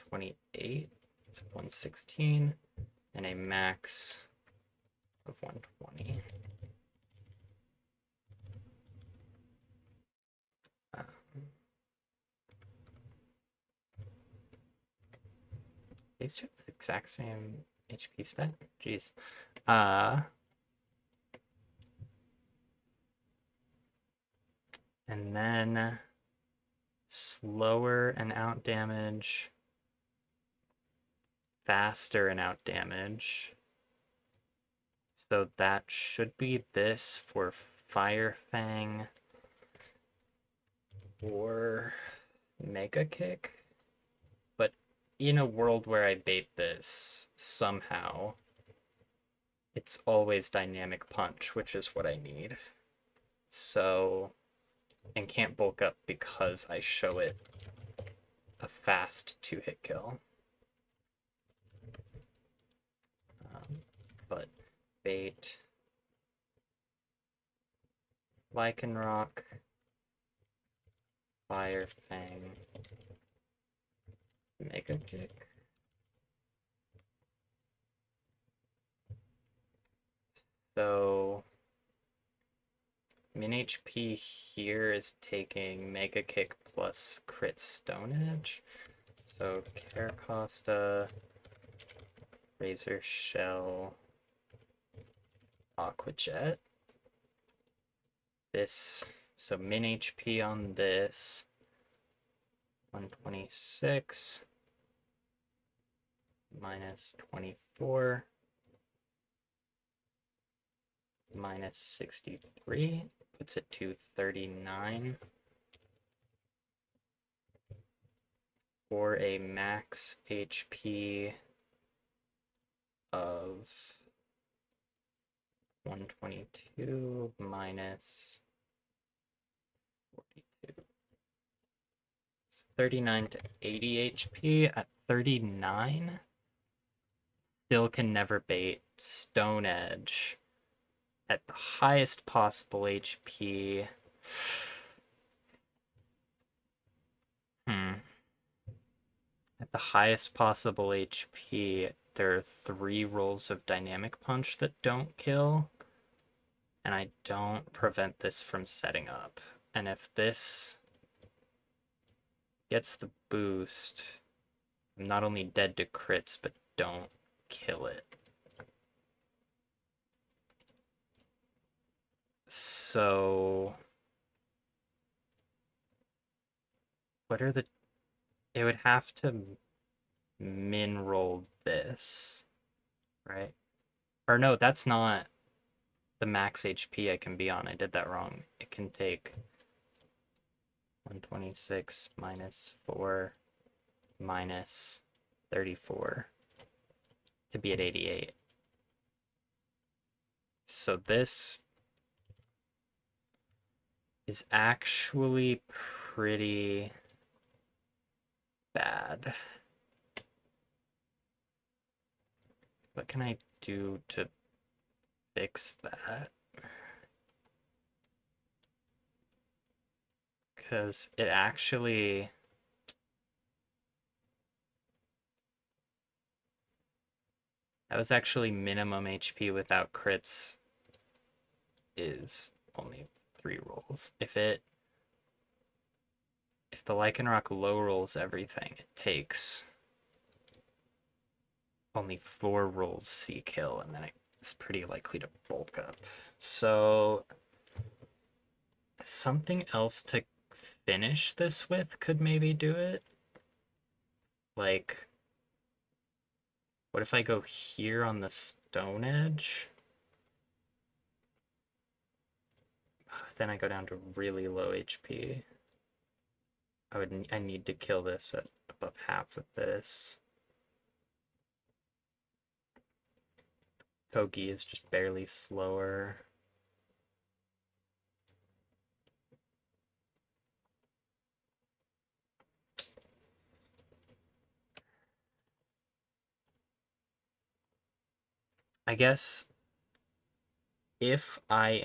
28, 116, and a max of 120. These two have the exact same HP stat? Jeez. And then slower and out damage, faster and out damage. So that should be this for Fire Fang or Mega Kick. But in a world where I bait this, somehow, it's always Dynamic Punch, which is what I need. So, and can't bulk up because I show it a fast 2-hit kill. But bait, Lycanroc, Fire Fang, Mega Kick. So min HP here is taking Mega Kick plus crit Stone Edge. So Caracosta, Razor Shell, Aqua Jet. This, so min HP on this, 126 minus 24 minus 63 puts it to 39 for a max HP of 122 minus 42. So 39 to 80 HP. At 39, still can never bait Stone Edge at the highest possible HP. At the highest possible HP, there are 3 rolls of Dynamic Punch that don't kill, and I don't prevent this from setting up. And if this gets the boost, I'm not only dead to crits, but don't kill it. So what are the... It would have to min roll this, right? Or no, that's not the max HP I can be on. I did that wrong. It can take 126 minus 4 minus 34 to be at 88. So this is actually pretty bad. What can I do to fix that? Because it actually... That was actually minimum HP without crits is only 3 rolls. If the Lycanroc low rolls everything, it takes only 4 rolls C kill, and then it's pretty likely to bulk up. So something else to finish this with could maybe do it. Like, what if I go here on the stone edge? Then I go down to really low HP. I need to kill this at above half with this. Kogi is just barely slower. I guess if I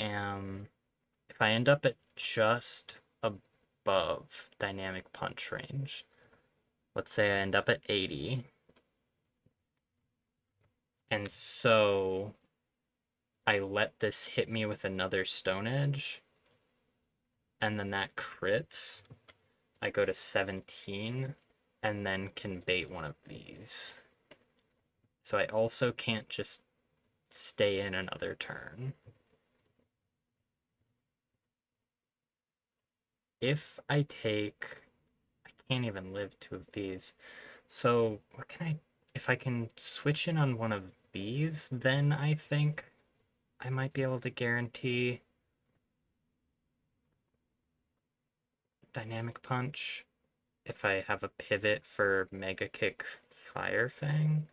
end up at just above dynamic punch range, let's say I end up at 80, and so I let this hit me with another stone edge, and then that crits, I go to 17, and then can bait one of these. So I also can't just stay in another turn. If I can't even live 2 of these. So what can if I can switch in on one of these, then I think I might be able to guarantee dynamic punch if I have a pivot for Mega Kick Fire Fang.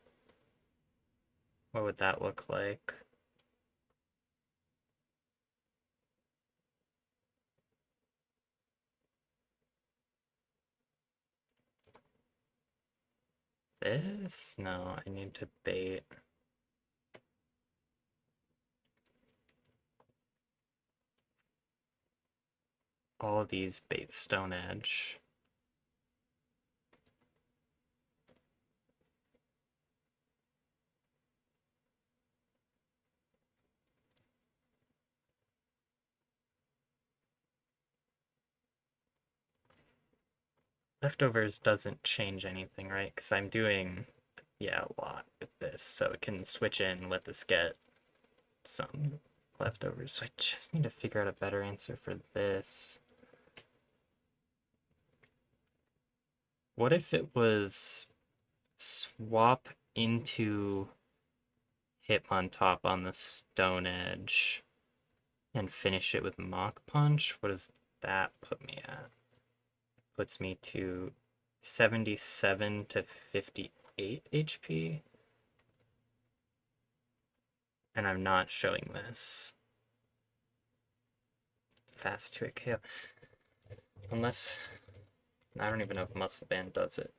What would that look like? This? No, I need to bait. All of these bait Stone Edge. Leftovers doesn't change anything, right? Because I'm doing, yeah, a lot with this. So it can switch in, let this get some leftovers. So I just need to figure out a better answer for this. What if it was swap into Hitmontop on the Stone Edge and finish it with Mach Punch? What does that put me at? Puts me to 77 to 58 HP. And I'm not showing this. Fast to KO. Unless... I don't even know if Muscle Band does it.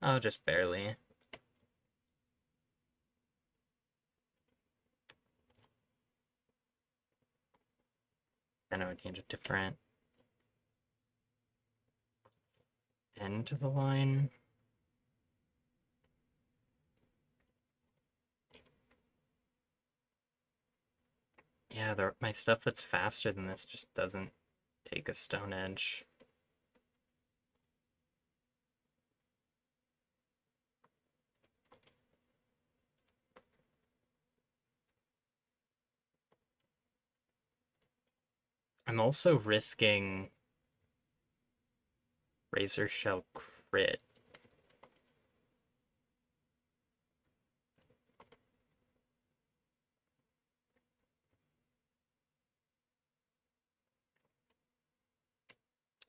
Oh, just barely. Then I would need a different end to the line. Yeah, my stuff that's faster than this just doesn't take a Stone Edge. I'm also risking Razor Shell crit.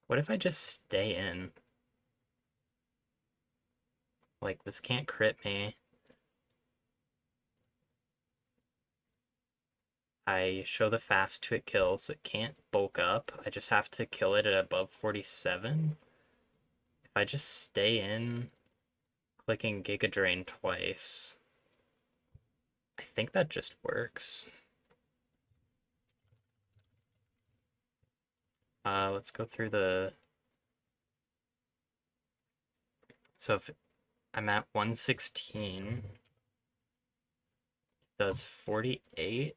What if I just stay in? Like, this can't crit me. I show the fast to it kill, so it can't bulk up. I just have to kill it at above 47. If I just stay in, clicking Giga Drain twice, I think that just works. Let's go through the... So if I'm at 116, does 48.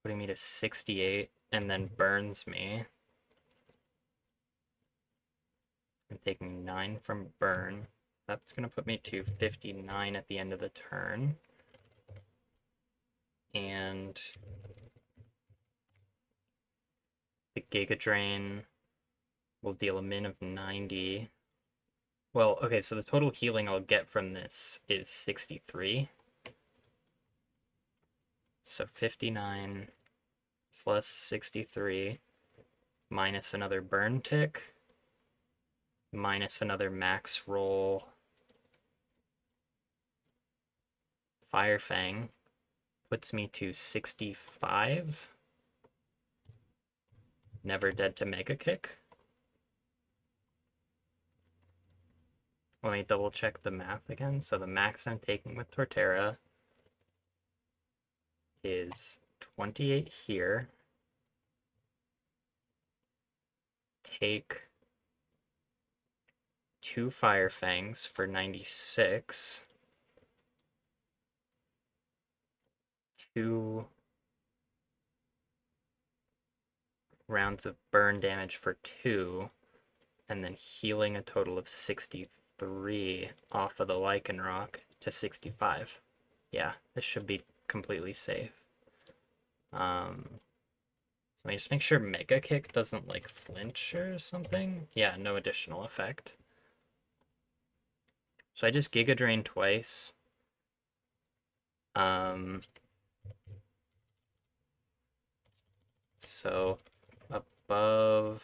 Putting me to 68, and then burns me. I'm taking 9 from burn. That's going to put me to 59 at the end of the turn. And the Giga Drain will deal a min of 90. Well, okay, so the total healing I'll get from this is 63. So 59 plus 63 minus another burn tick minus another max roll Fire Fang puts me to 65. Never dead to Mega Kick. Let me double check the math again. So the max I'm taking with Torterra is 28 here. Take 2 Fire Fangs for 96. 2 rounds of burn damage for 2, and then healing a total of 63 off of the Lycanroc to 65. Yeah, this should be completely safe. Let me just make sure Mega Kick doesn't like flinch or something. Yeah, no additional effect. So I just Giga Drain twice. So above,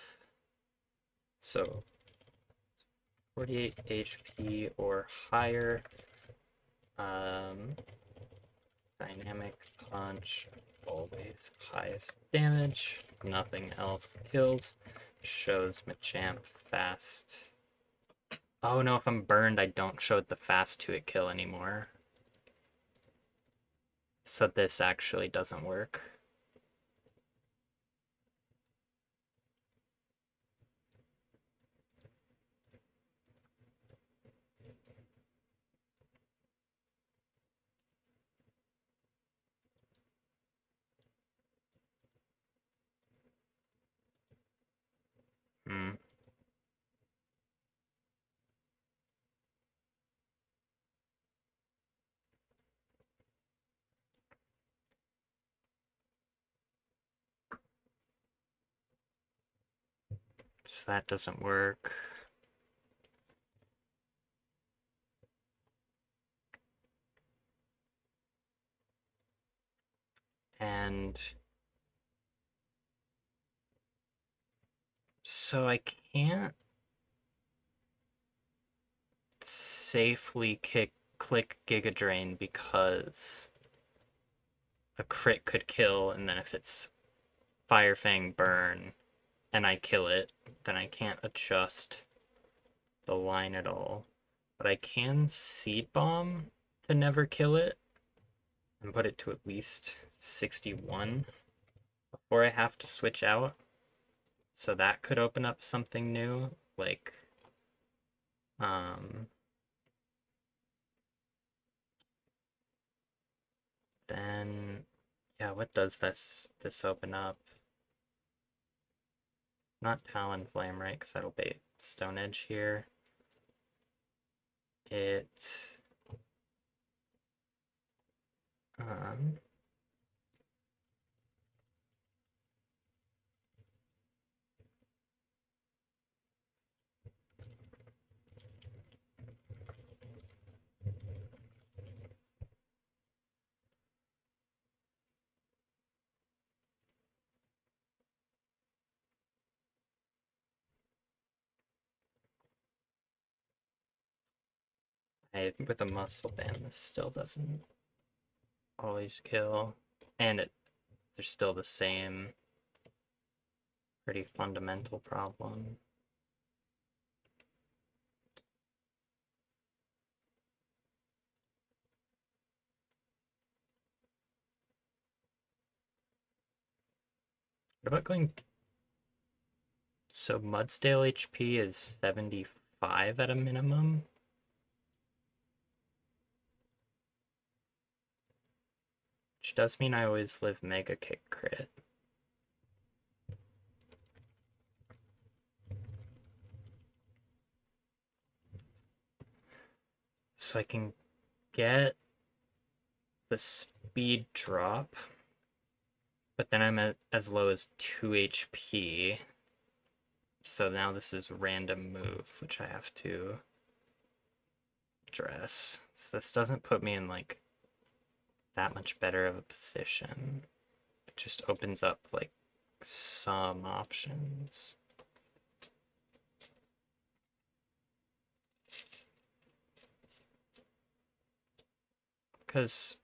so 48 HP or higher. Dynamic Punch, always highest damage. Nothing else kills. Shows Machamp fast. Oh no, if I'm burned, I don't show the fast to it kill anymore. So this actually doesn't work. Hmm. So that doesn't work. And so I can't safely click Giga Drain because a crit could kill, and then if it's Fire Fang burn and I kill it, then I can't adjust the line at all. But I can Seed Bomb to never kill it and put it to at least 61 before I have to switch out. So that could open up something new, like then yeah, what does this open up? Not Talonflame, right? Because that'll bait Stone Edge here. It Um, with a muscle band, this still doesn't always kill, and they're still the same pretty fundamental problem. What about going... So Mudsdale HP is 75 at a minimum. Which does mean I always live Mega Kick crit. So I can get the speed drop, but then I'm at as low as 2 HP. So now this is random move, which I have to address. So this doesn't put me in like that much better of a position. It just opens up like some options. Because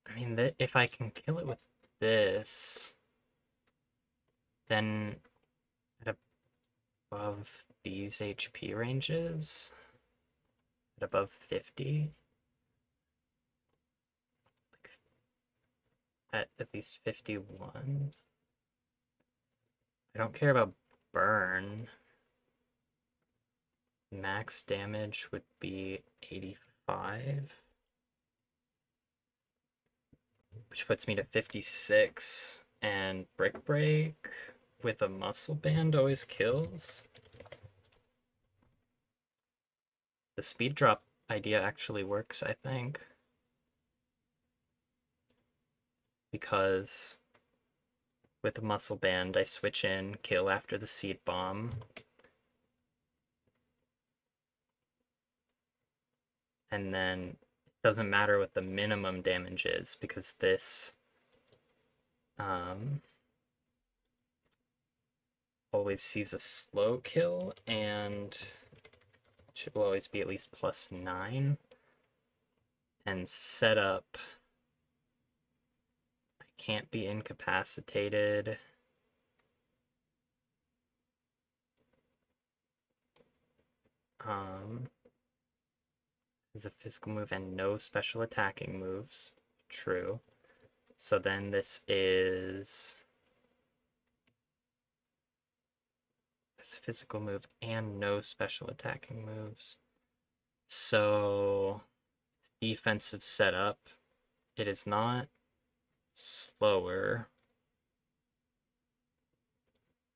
I mean, if I can kill it with this, then at above these HP ranges, at above 50, like at least 51, I don't care about burn. Max damage would be 85, which puts me to 56, and Brick Break with a muscle band always kills. The speed drop idea actually works, I think, because with a muscle band I switch in, kill after the seed bomb, and then it doesn't matter what the minimum damage is because this always sees a slow kill, and it will always be at least +9. And setup, I can't be incapacitated. Is a physical move and no special attacking moves. True. So then this is a physical move and no special attacking moves. So defensive setup. It is not slower.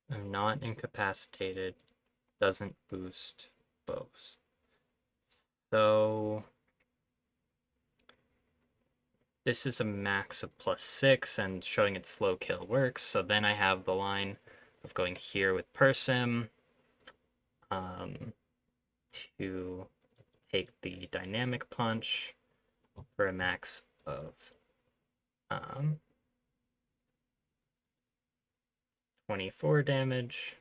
I'm not incapacitated. Doesn't boost both. So this is a max of +6, and showing its slow kill works. So then I have the line of going here with Persim to take the dynamic punch for a max of 24 damage,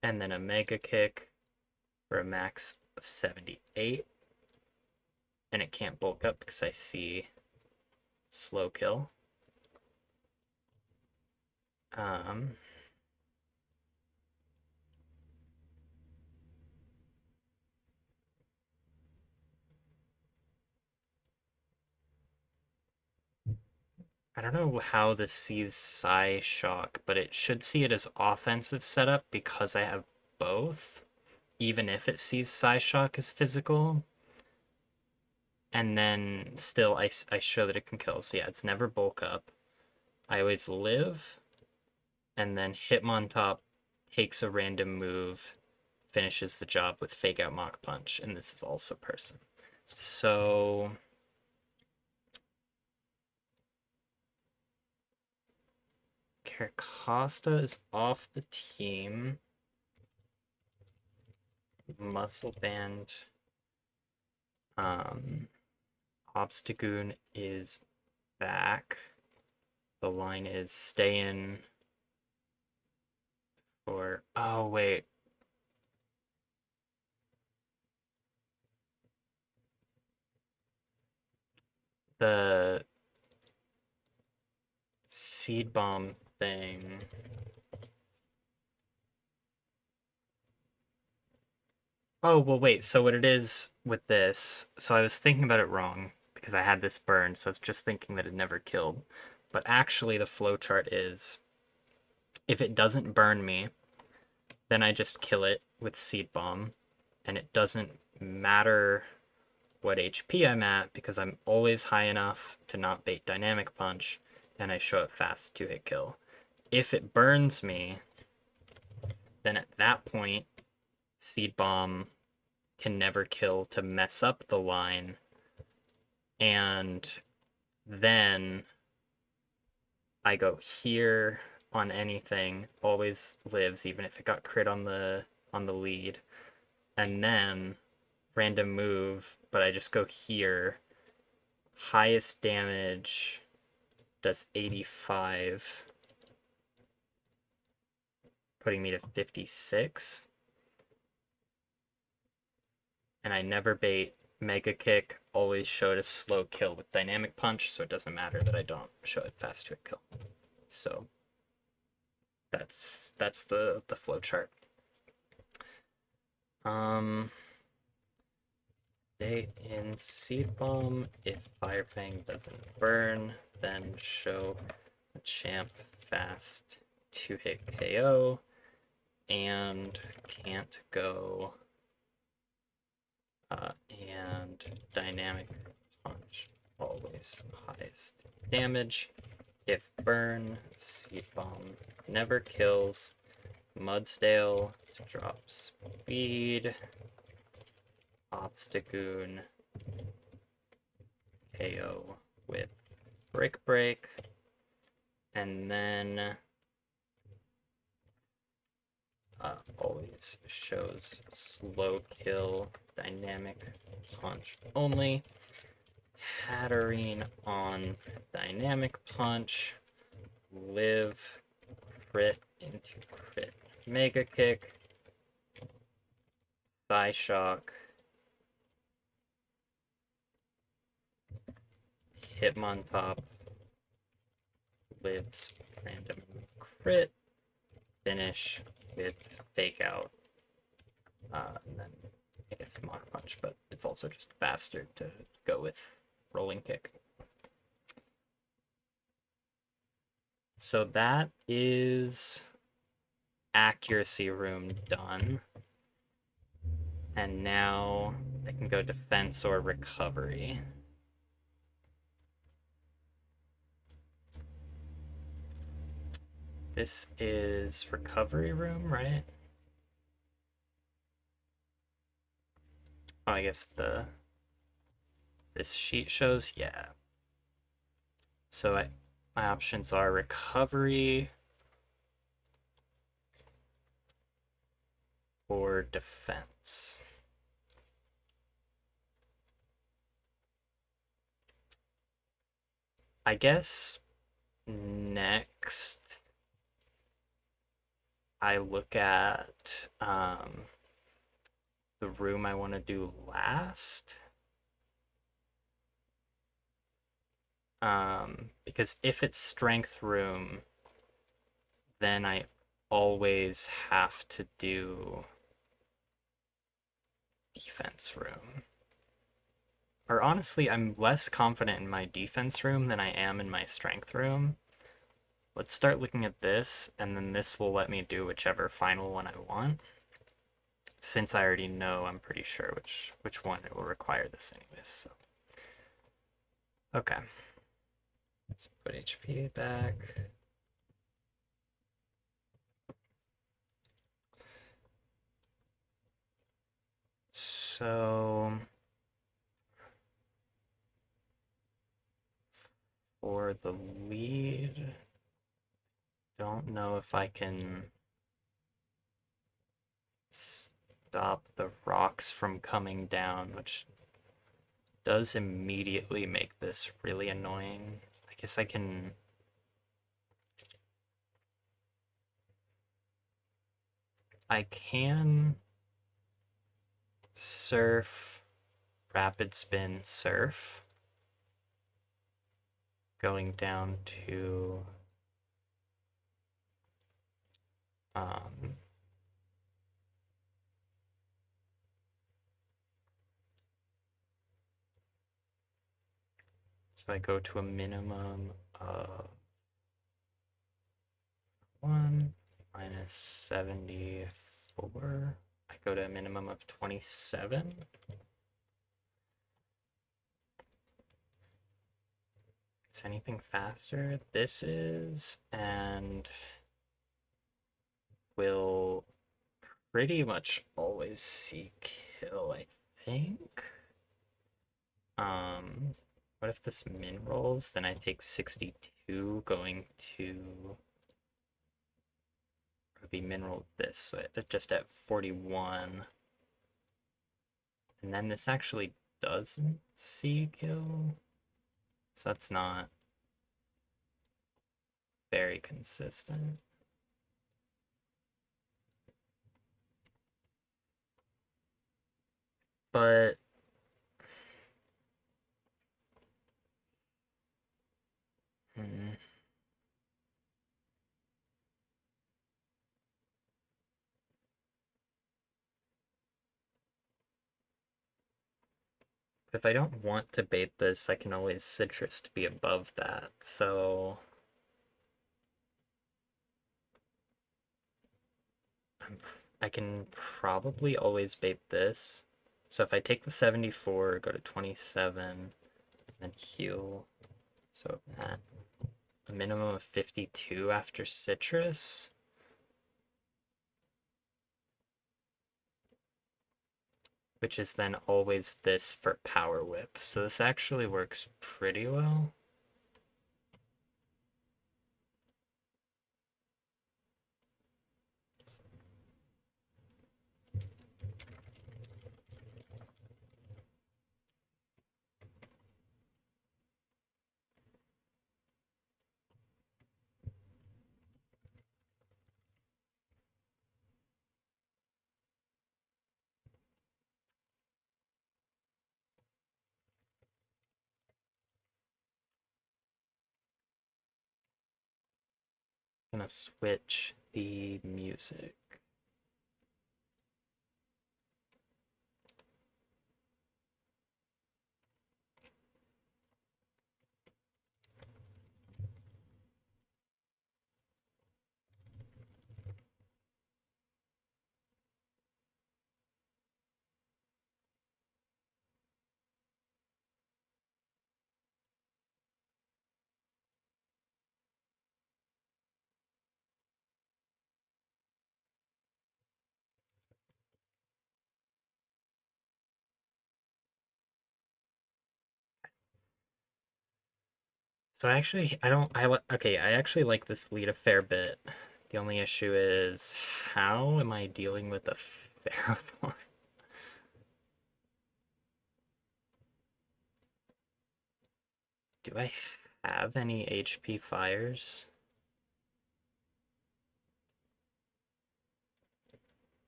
and then a mega kick for a max of 78. And it can't bulk up because I see slow kill. I don't know how this sees Psy Shock, but it should see it as offensive setup because I have both, even if it sees Psy Shock as physical. And then still I show that it can kill. So yeah, it's never bulk up. I always live, and then Hitmontop takes a random move finishes the job with Fake Out Mach Punch, and this is also person. So Carcosta is off the team. Muscle Band. Obstagoon is back. The line is stay in for. Oh, wait. The seed bomb thing. Oh, well, wait. So, what it is with this. So, I was thinking about it wrong because I had this burned. So, I was just thinking that it never killed. But actually, the flowchart is if it doesn't burn me, then I just kill it with seed bomb. And it doesn't matter what HP I'm at because I'm always high enough to not bait dynamic punch, and I show it fast 2-hit kill. If it burns me, then at that point, seed bomb can never kill to mess up the line, and then I go here on anything, always lives even if it got crit on the lead, and then random move, but I just go here. Highest damage does 85, putting me to 56. And I never bait Mega Kick, always showed a slow kill with Dynamic Punch, so it doesn't matter that I don't show it fast to a kill. So that's the flow chart. Stay in Seed Bomb. If Fire Fang doesn't burn, then show a champ fast 2-hit KO, and can't go and Dynamic Punch, always highest damage. If burn, Seed Bomb never kills. Mudsdale drops speed. Obstagoon KO with Brick Break. And then always shows slow kill, dynamic punch only. Hatterene on dynamic punch. Live, crit into crit. Mega Kick. Thigh Shock. Hitmontop. Lives, random crit. Finish with Fake Out. And then I guess Mach Punch, but it's also just faster to go with Rolling Kick. So that is Accuracy Room done. And now I can go Defense or Recovery. This is Recovery Room, right? Oh, I guess this sheet shows, yeah. So my options are Recovery or Defense. I guess next I look at the room I want to do last. Because if it's Strength Room, then I always have to do Defense Room. Or honestly, I'm less confident in my Defense Room than I am in my Strength Room. Let's start looking at this, and then this will let me do whichever final one I want. Since I already know, I'm pretty sure which one it will require this anyways. So. Okay. Let's put HP back. So for the lead, don't know if I can stop the rocks from coming down, which does immediately make this really annoying. I guess I can... I can surf, rapid spin, surf, going down to um, so I go to a minimum of 1 minus 74. I go to a minimum of 27. Is anything faster? This is, and will pretty much always see kill, I think. What if this min rolls? Then I take 62 going to be min rolled this, so just at 41. And then this actually doesn't see kill. So that's not very consistent. But if I don't want to bait this, I can always citrus to be above that. So I can probably always bait this. So if I take the 74, go to 27, then heal. So at a minimum of 52 after citrus. Which is then always this for power whip. So this actually works pretty well. I'm gonna switch the music. So okay, I actually like this lead a fair bit. The only issue is, how am I dealing with a Ferrothorn? Do I have any HP fires?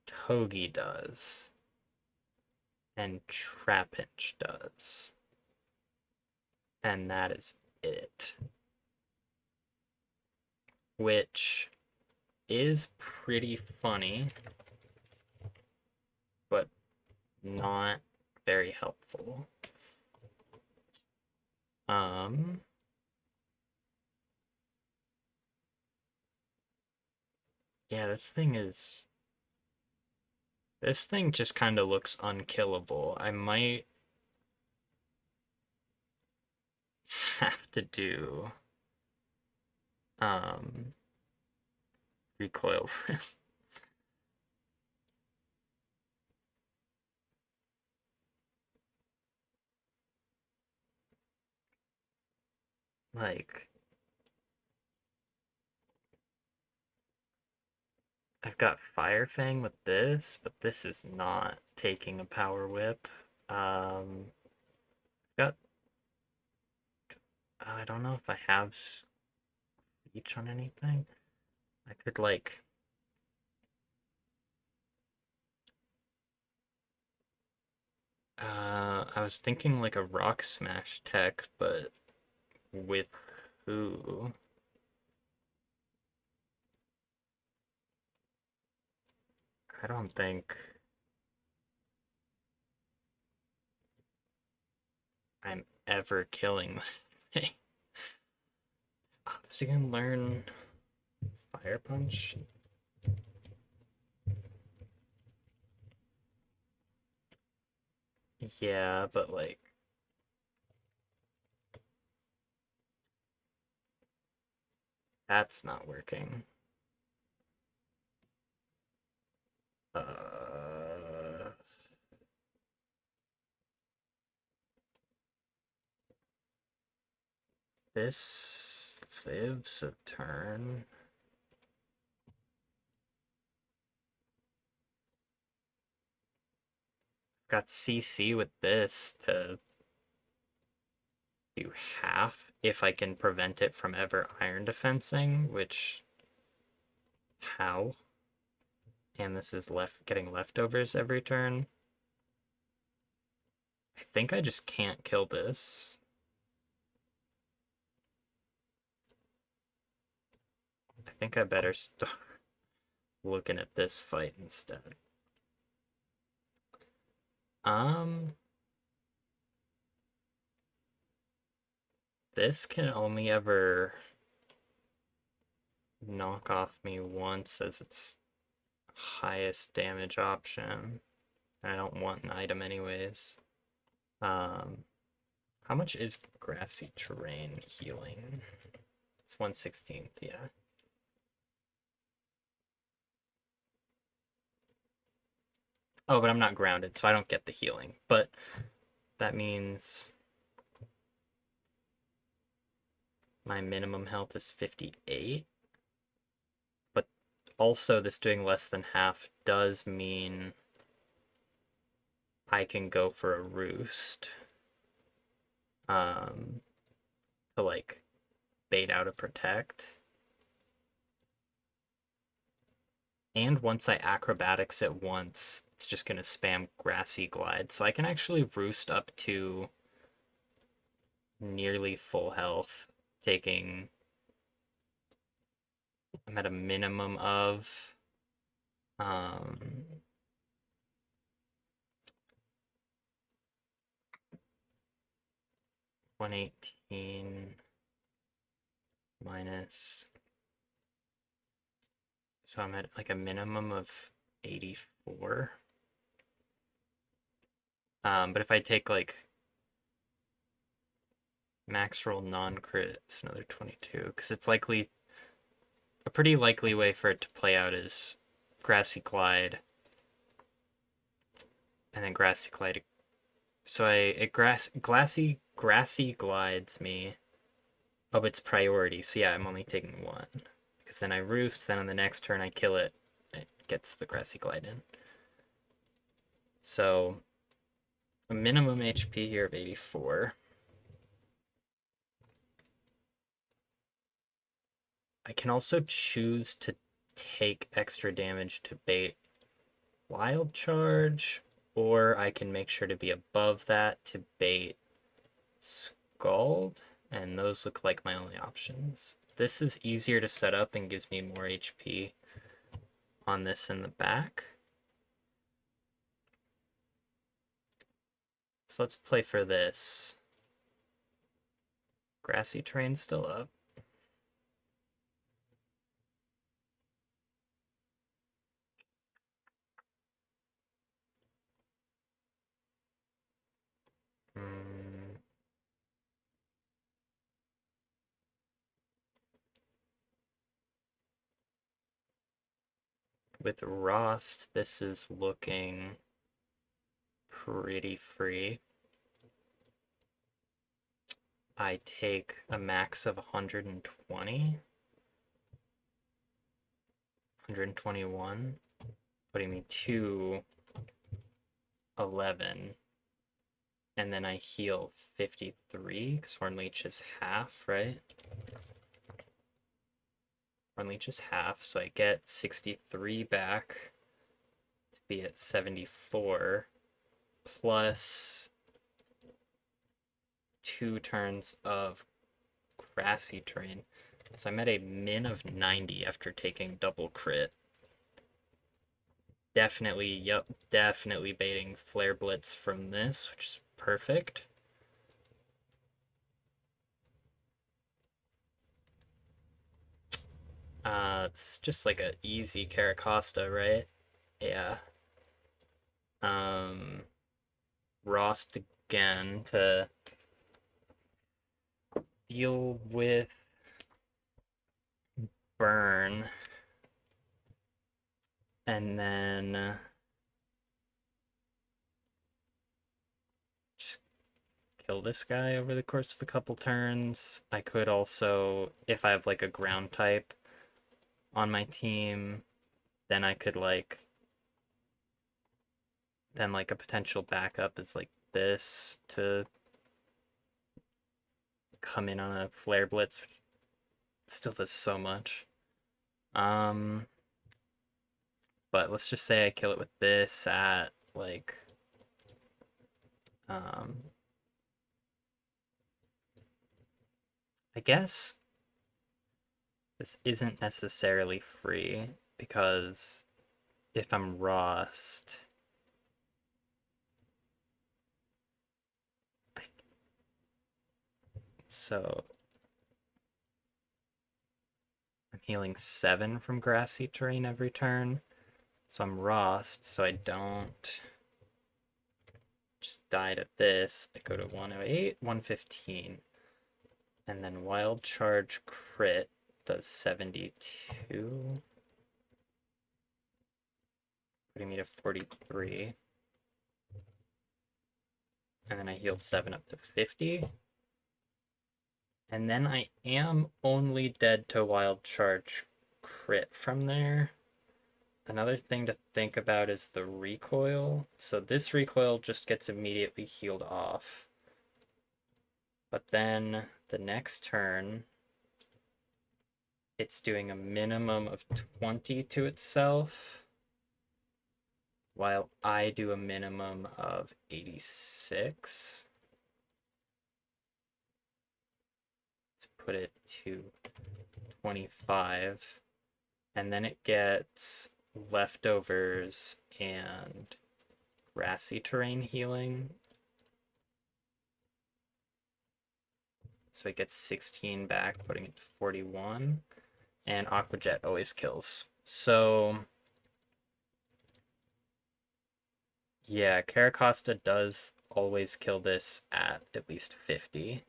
Togi does. And Trapinch does. And that is it. Which is pretty funny, but not very helpful. Yeah, this thing just kind of looks unkillable. I might have to do recoil. Like, I've got Fire Fang with this, but this is not taking a Power Whip. Got, I don't know if I have speech on anything. I could, like, I was thinking like a Rock Smash tech, but with who? I don't think I'm ever killing this thing. Is Obstagoon learn Fire Punch? Yeah, but like, that's not working. This lives a turn. Got CC with this to do half if I can prevent it from ever Iron Defensing, which how? And this is getting leftovers every turn. I think I just can't kill this. I think I better start looking at this fight instead. This can only ever knock off me once as its highest damage option. I don't want an item anyways. How much is grassy terrain healing? It's 1/16th, yeah. Oh, but I'm not grounded, so I don't get the healing. But that means my minimum health is 58. But also this doing less than half does mean I can go for a roost. To like bait out a protect. And once I acrobatics it once, it's just gonna spam grassy glide. So I can actually roost up to nearly full health, taking I'm at a minimum of 118 minus, so I'm at like a minimum of 84. But if I take like max roll non-crit, it's another 22, because it's likely a pretty likely way for it to play out is grassy glide and then grassy glide. So grassy glides me. Oh, it's priority. So yeah, I'm only taking one. Because then I roost, then on the next turn I kill it. It gets the grassy glide in. So a minimum HP here of 84. I can also choose to take extra damage to bait Wild Charge, or I can make sure to be above that to bait Scald, and those look like my only options. This is easier to set up and gives me more HP on this in the back. So let's play for this. Grassy terrain still up. With Rost, this is looking pretty free. I take a max of 120, 121, putting me to 11. And then I heal 53, because Horn Leech is half, right? Horn Leech is half, so I get 63 back to be at 74, plus 2 turns of grassy terrain. So I'm at a min of 90 after taking double crit. Definitely baiting Flare Blitz from this, which is perfect. It's just like a easy Caracosta, right? Yeah. Rost again to deal with burn. And then just kill this guy over the course of a couple turns. I could also, if I have like a ground type on my team, then I could then like a potential backup is like this to come in on a Flare Blitz. It still does so much. But let's just say I kill it with this at like I guess this isn't necessarily free because if I'm Rost, so I'm healing 7 from grassy terrain every turn. So I'm Rost, so I don't just died at this. I go to 108, 115. And then Wild Charge crit does 72. Putting me to 43. And then I heal 7 up to 50. And then I am only dead to Wild Charge crit from there. Another thing to think about is the recoil. So this recoil just gets immediately healed off. But then the next turn, it's doing a minimum of 20 to itself, while I do a minimum of 86. Let's put it to 25. And then it gets leftovers and grassy terrain healing. So it gets 16 back, putting it to 41. And Aqua Jet always kills. So yeah, Caracosta does always kill this at least 50.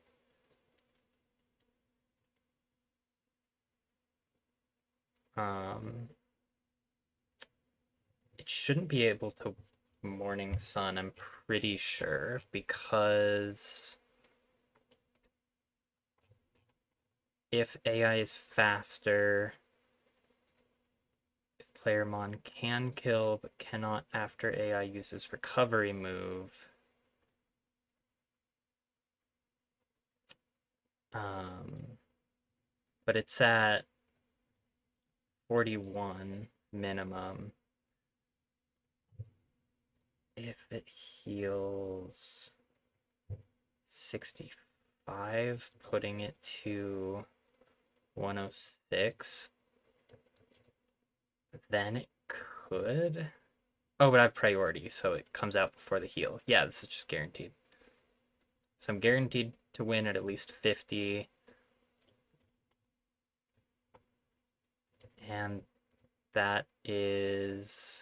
It shouldn't be able to Morning Sun, I'm pretty sure, because if AI is faster, if player Mon can kill but cannot after AI uses recovery move, but it's at 41 minimum. If it heals 65, putting it to 106, then it could. Oh, but I have priority, so it comes out before the heal. Yeah, this is just guaranteed. So I'm guaranteed to win at least 50. And that is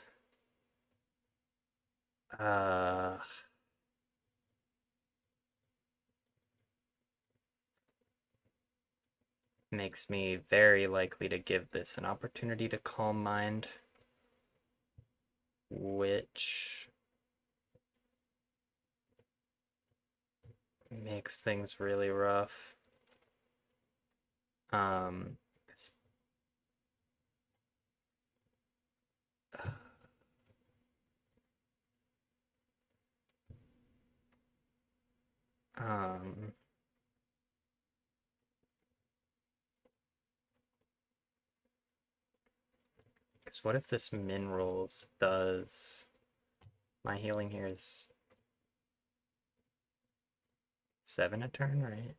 makes me very likely to give this an opportunity to Calm Mind, which makes things really rough. 'Cause, um, because what if this min rolls does... My healing here is 7 a turn, right?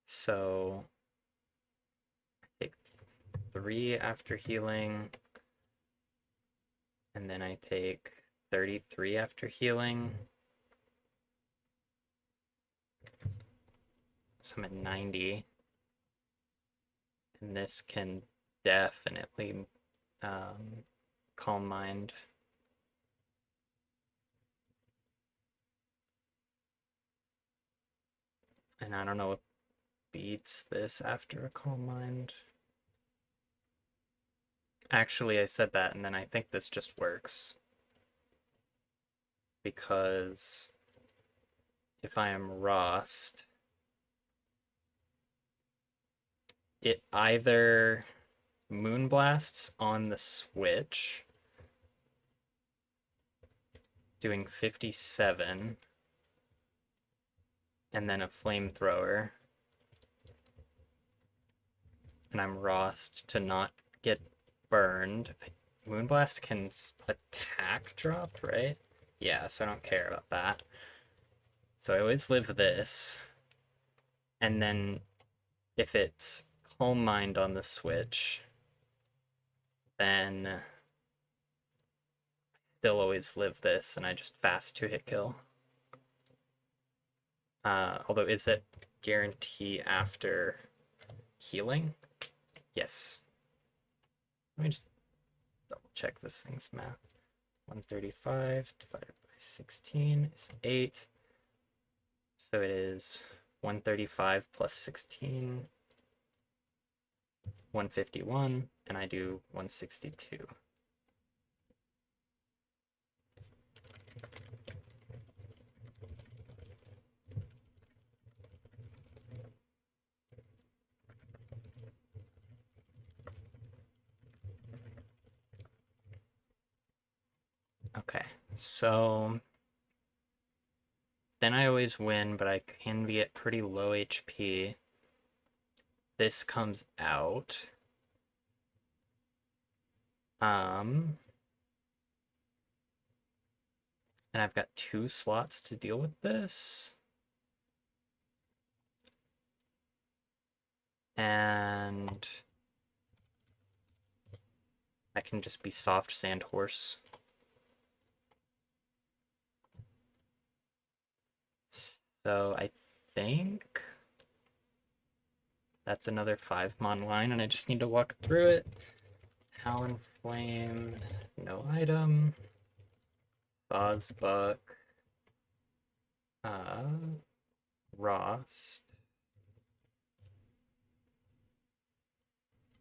So I take 3 after healing, and then I take 33 after healing. So I'm at 90. And this can definitely calm mind. And I don't know what beats this after a calm mind. Actually, I said that, and then I think this just works. Because if I am Rost, it either Moonblasts on the switch, doing 57, and then a flamethrower. And I'm Rost to not get burned. Moonblast can attack drop, right? Yeah, so I don't care about that. So I always live this. And then if it's Calm Mind on the switch, then I still always live this, and I just fast 2-hit kill. Although, is that guarantee after healing? Yes. Let me just double check this thing's math. 135 divided by 16 is 8. So it is 135 plus 16, 151, and I do 162. Okay, so then I always win, but I can be at pretty low HP. This comes out. And I've got 2 slots to deal with this. And I can just be soft sand horse. So I think that's another 5-mon line, and I just need to walk through it. Talonflame, no item. Bozbuck, Rost,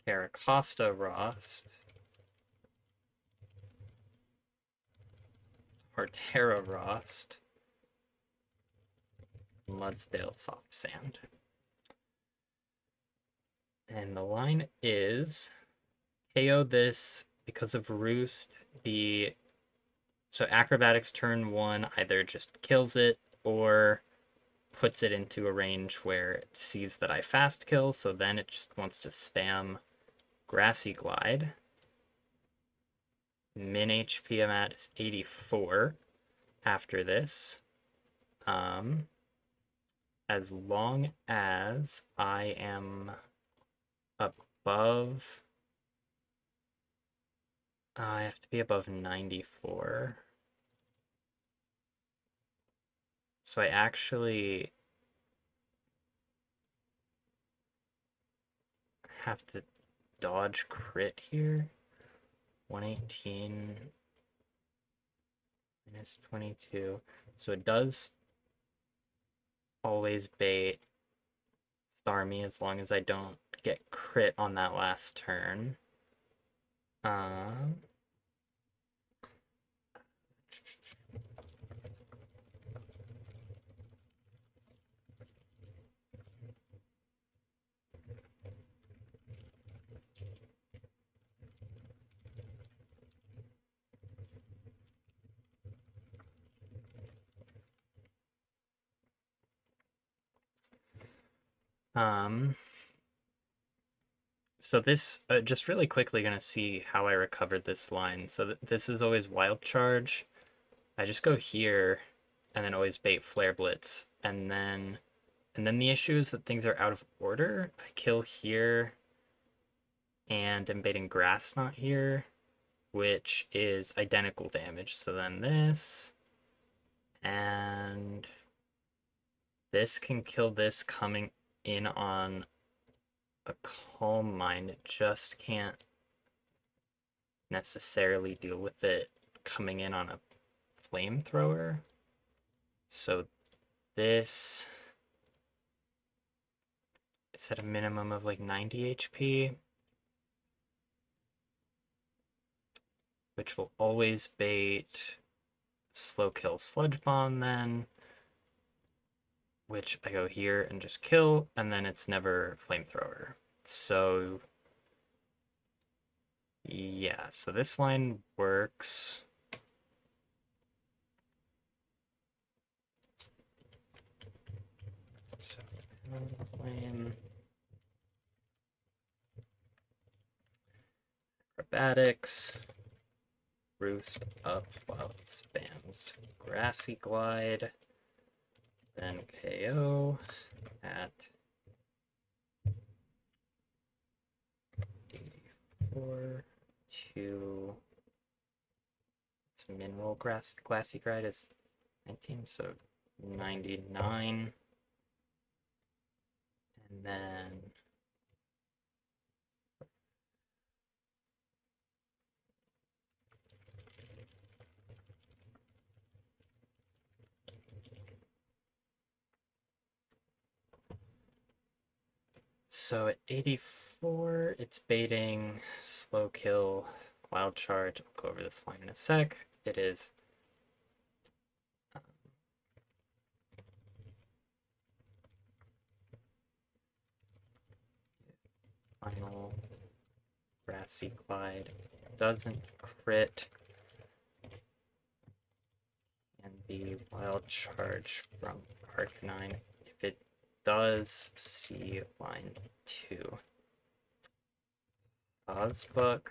Caracosta Rost, Hortera Rost, Mudsdale Soft Sand. And the line is KO this because of Roost. So Acrobatics turn 1 either just kills it or puts it into a range where it sees that I fast kill, so then it just wants to spam Grassy Glide. Min HP I'm at is 84 after this. As long as I am above... I have to be above 94. So I actually have to dodge crit here. 118 minus 22. So it does always bait star me as long as I don't get crit on that last turn. Um, so this, just really quickly gonna see how I recovered this line. So this is always wild charge. I just go here and then always bait flare blitz. And then the issue is that things are out of order. I kill here and am baiting grass not here, which is identical damage. So then this and this can kill this coming in on a calm mind. It just can't necessarily deal with it coming in on a flamethrower. So this is at a minimum of like 90 HP, which will always bait slow kill sludge bomb then, which I go here and just kill, and then it's never flamethrower. So yeah, so this line works. So flame, acrobatics, roost up while it spams grassy glide, then KO at 84 to it's mineral glassy glide is 19, so 99, and then so at 84, it's baiting slow kill, wild charge. I'll go over this line in a sec. It is final grassy glide doesn't crit, and the wild charge from Arcanine. If it does, see line 2. Ozbook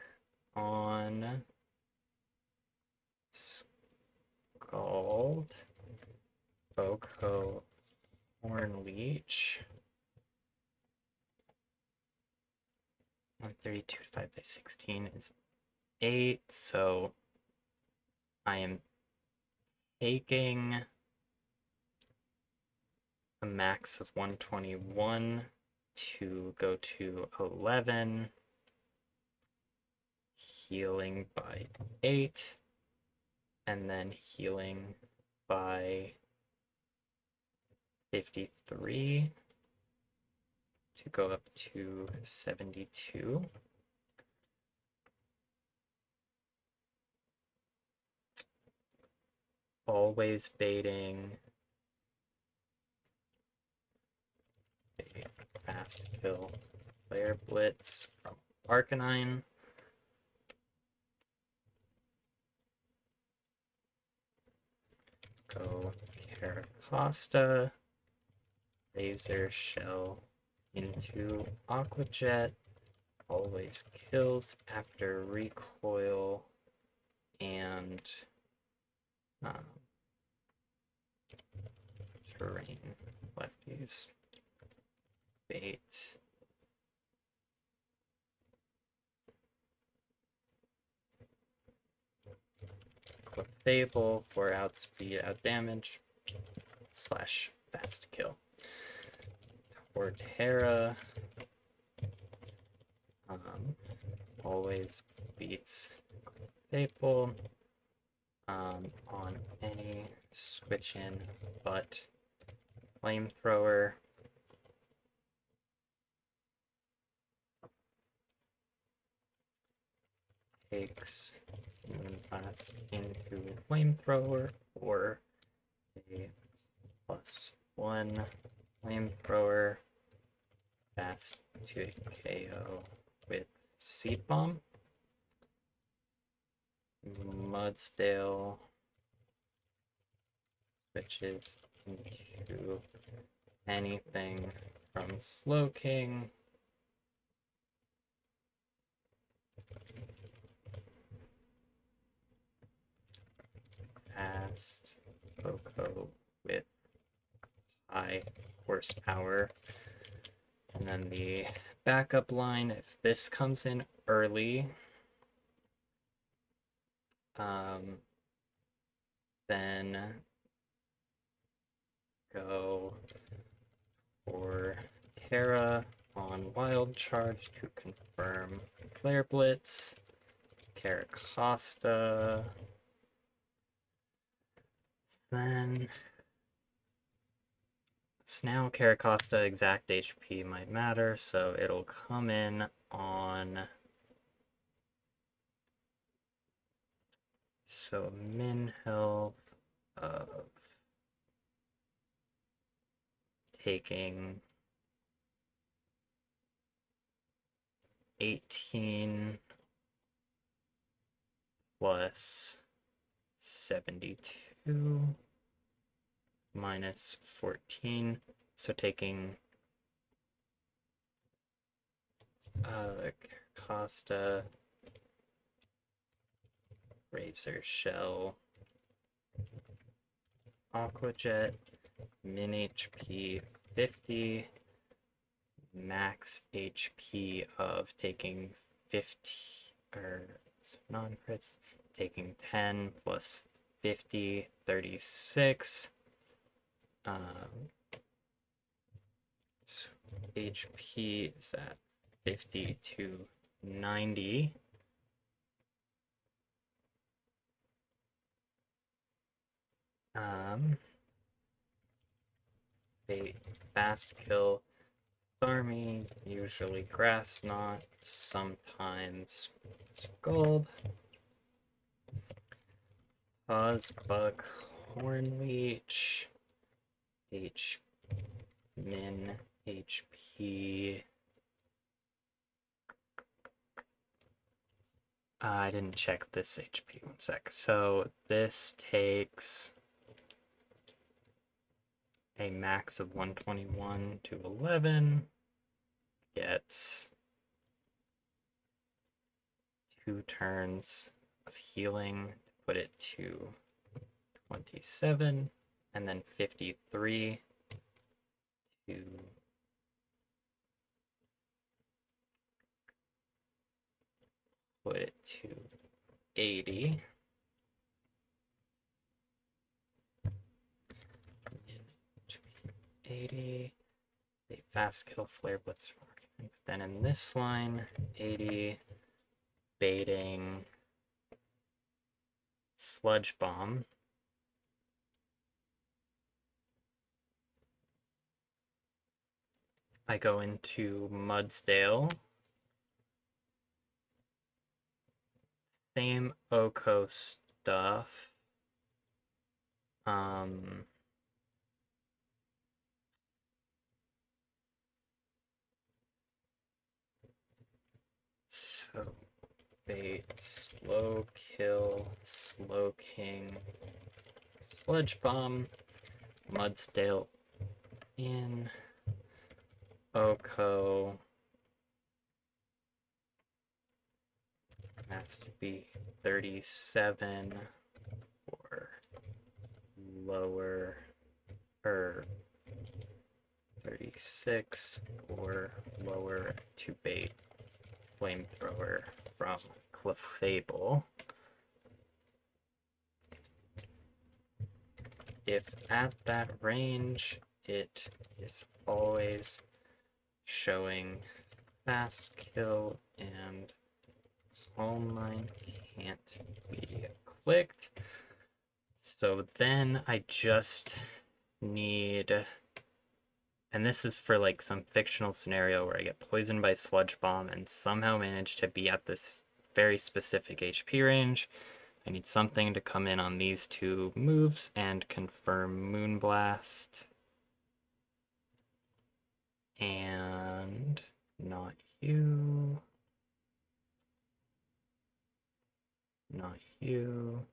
on Scald, Boko, Horn Leech. 132 divided by 16 is 8, so I am taking a max of 121 to go to 11, healing by 8, and then healing by 53 to go up to 72. Always baiting a fast kill flare blitz from Arcanine. Go Caracosta, Laser Shell into Aqua Jet, always kills after recoil, and terrain lefties. Bait. Fable for outspeed, out damage, slash fast kill. Torterra always beats Fable on any switch in but flamethrower. Takes Moonblast into flamethrower or a +1 flamethrower fast to KO with Seed Bomb. Mudsdale switches into anything from Slow King. Fast Oko with high horsepower. And then the backup line, if this comes in early, then go for Terra on Wild Charge to confirm Flare Blitz. Caracosta. Then so now Caracosta exact HP might matter, so it'll come in on min health of taking 18 plus 72 minus 14, so taking Costa, Razor Shell, Aquajet, min HP 50, max HP of taking 50, or non-crits, taking 10 plus 50, 36. So HP is at 50 to 90. They fast kill Starmie, usually Grass Knot, sometimes Gold. Buck, Hornleech, min HP. I didn't check this HP, one sec. So this takes a max of 121 to 11, gets 2 turns of healing to put it to 27, and then 53 to put it to 80. 80. They fast kill Flare Blitz. But then in this line, 80, baiting Sludge Bomb. I go into Mudsdale. Same Oko stuff. So bait, slow kill, slow king, sludge bomb, Mudsdale in, Oko. Has to be 37 or lower, or 36 or lower to bait Flamethrower from Clefable. If at that range, it is always showing fast kill and Calm Mind can't be clicked. So then I just need, and this is for like some fictional scenario where I get poisoned by Sludge Bomb and somehow manage to be at this very specific HP range. I need something to come in on these 2 moves and confirm Moonblast. And not you. Not you.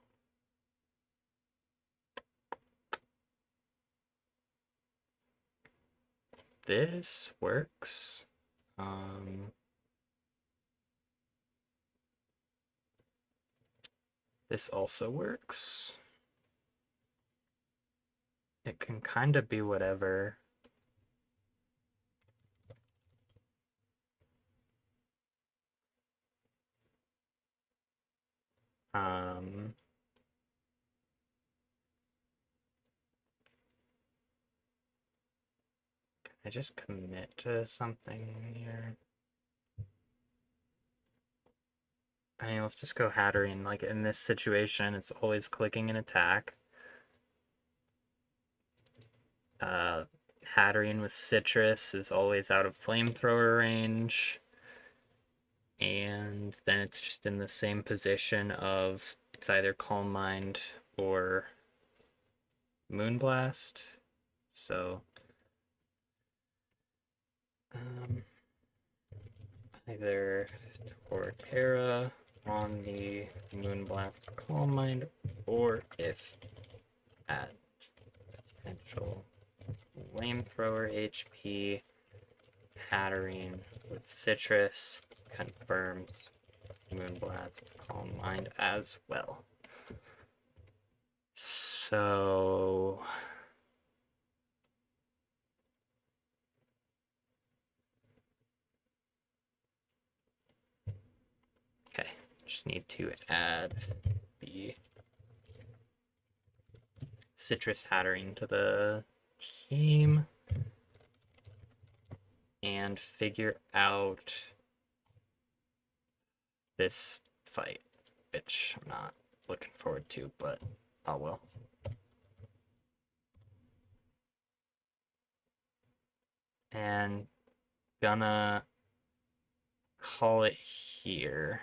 this works. This also works. It can kind of be whatever. Can I just commit to something here? I mean, let's just go Hatterene. Like, in this situation, it's always clicking an attack. Hatterene with Citrus is always out of Flamethrower range. And then it's just in the same position of it's either Calm Mind or Moonblast. So, either Torterra on the Moonblast Calm Mind, or if at potential Flamethrower HP, Hatterene with Citrus confirms Moonblast Calm Mind as well. So okay, just need to add the Citrus Hatterene to the team and figure out this fight, which I'm not looking forward to, but oh well. And gonna call it here.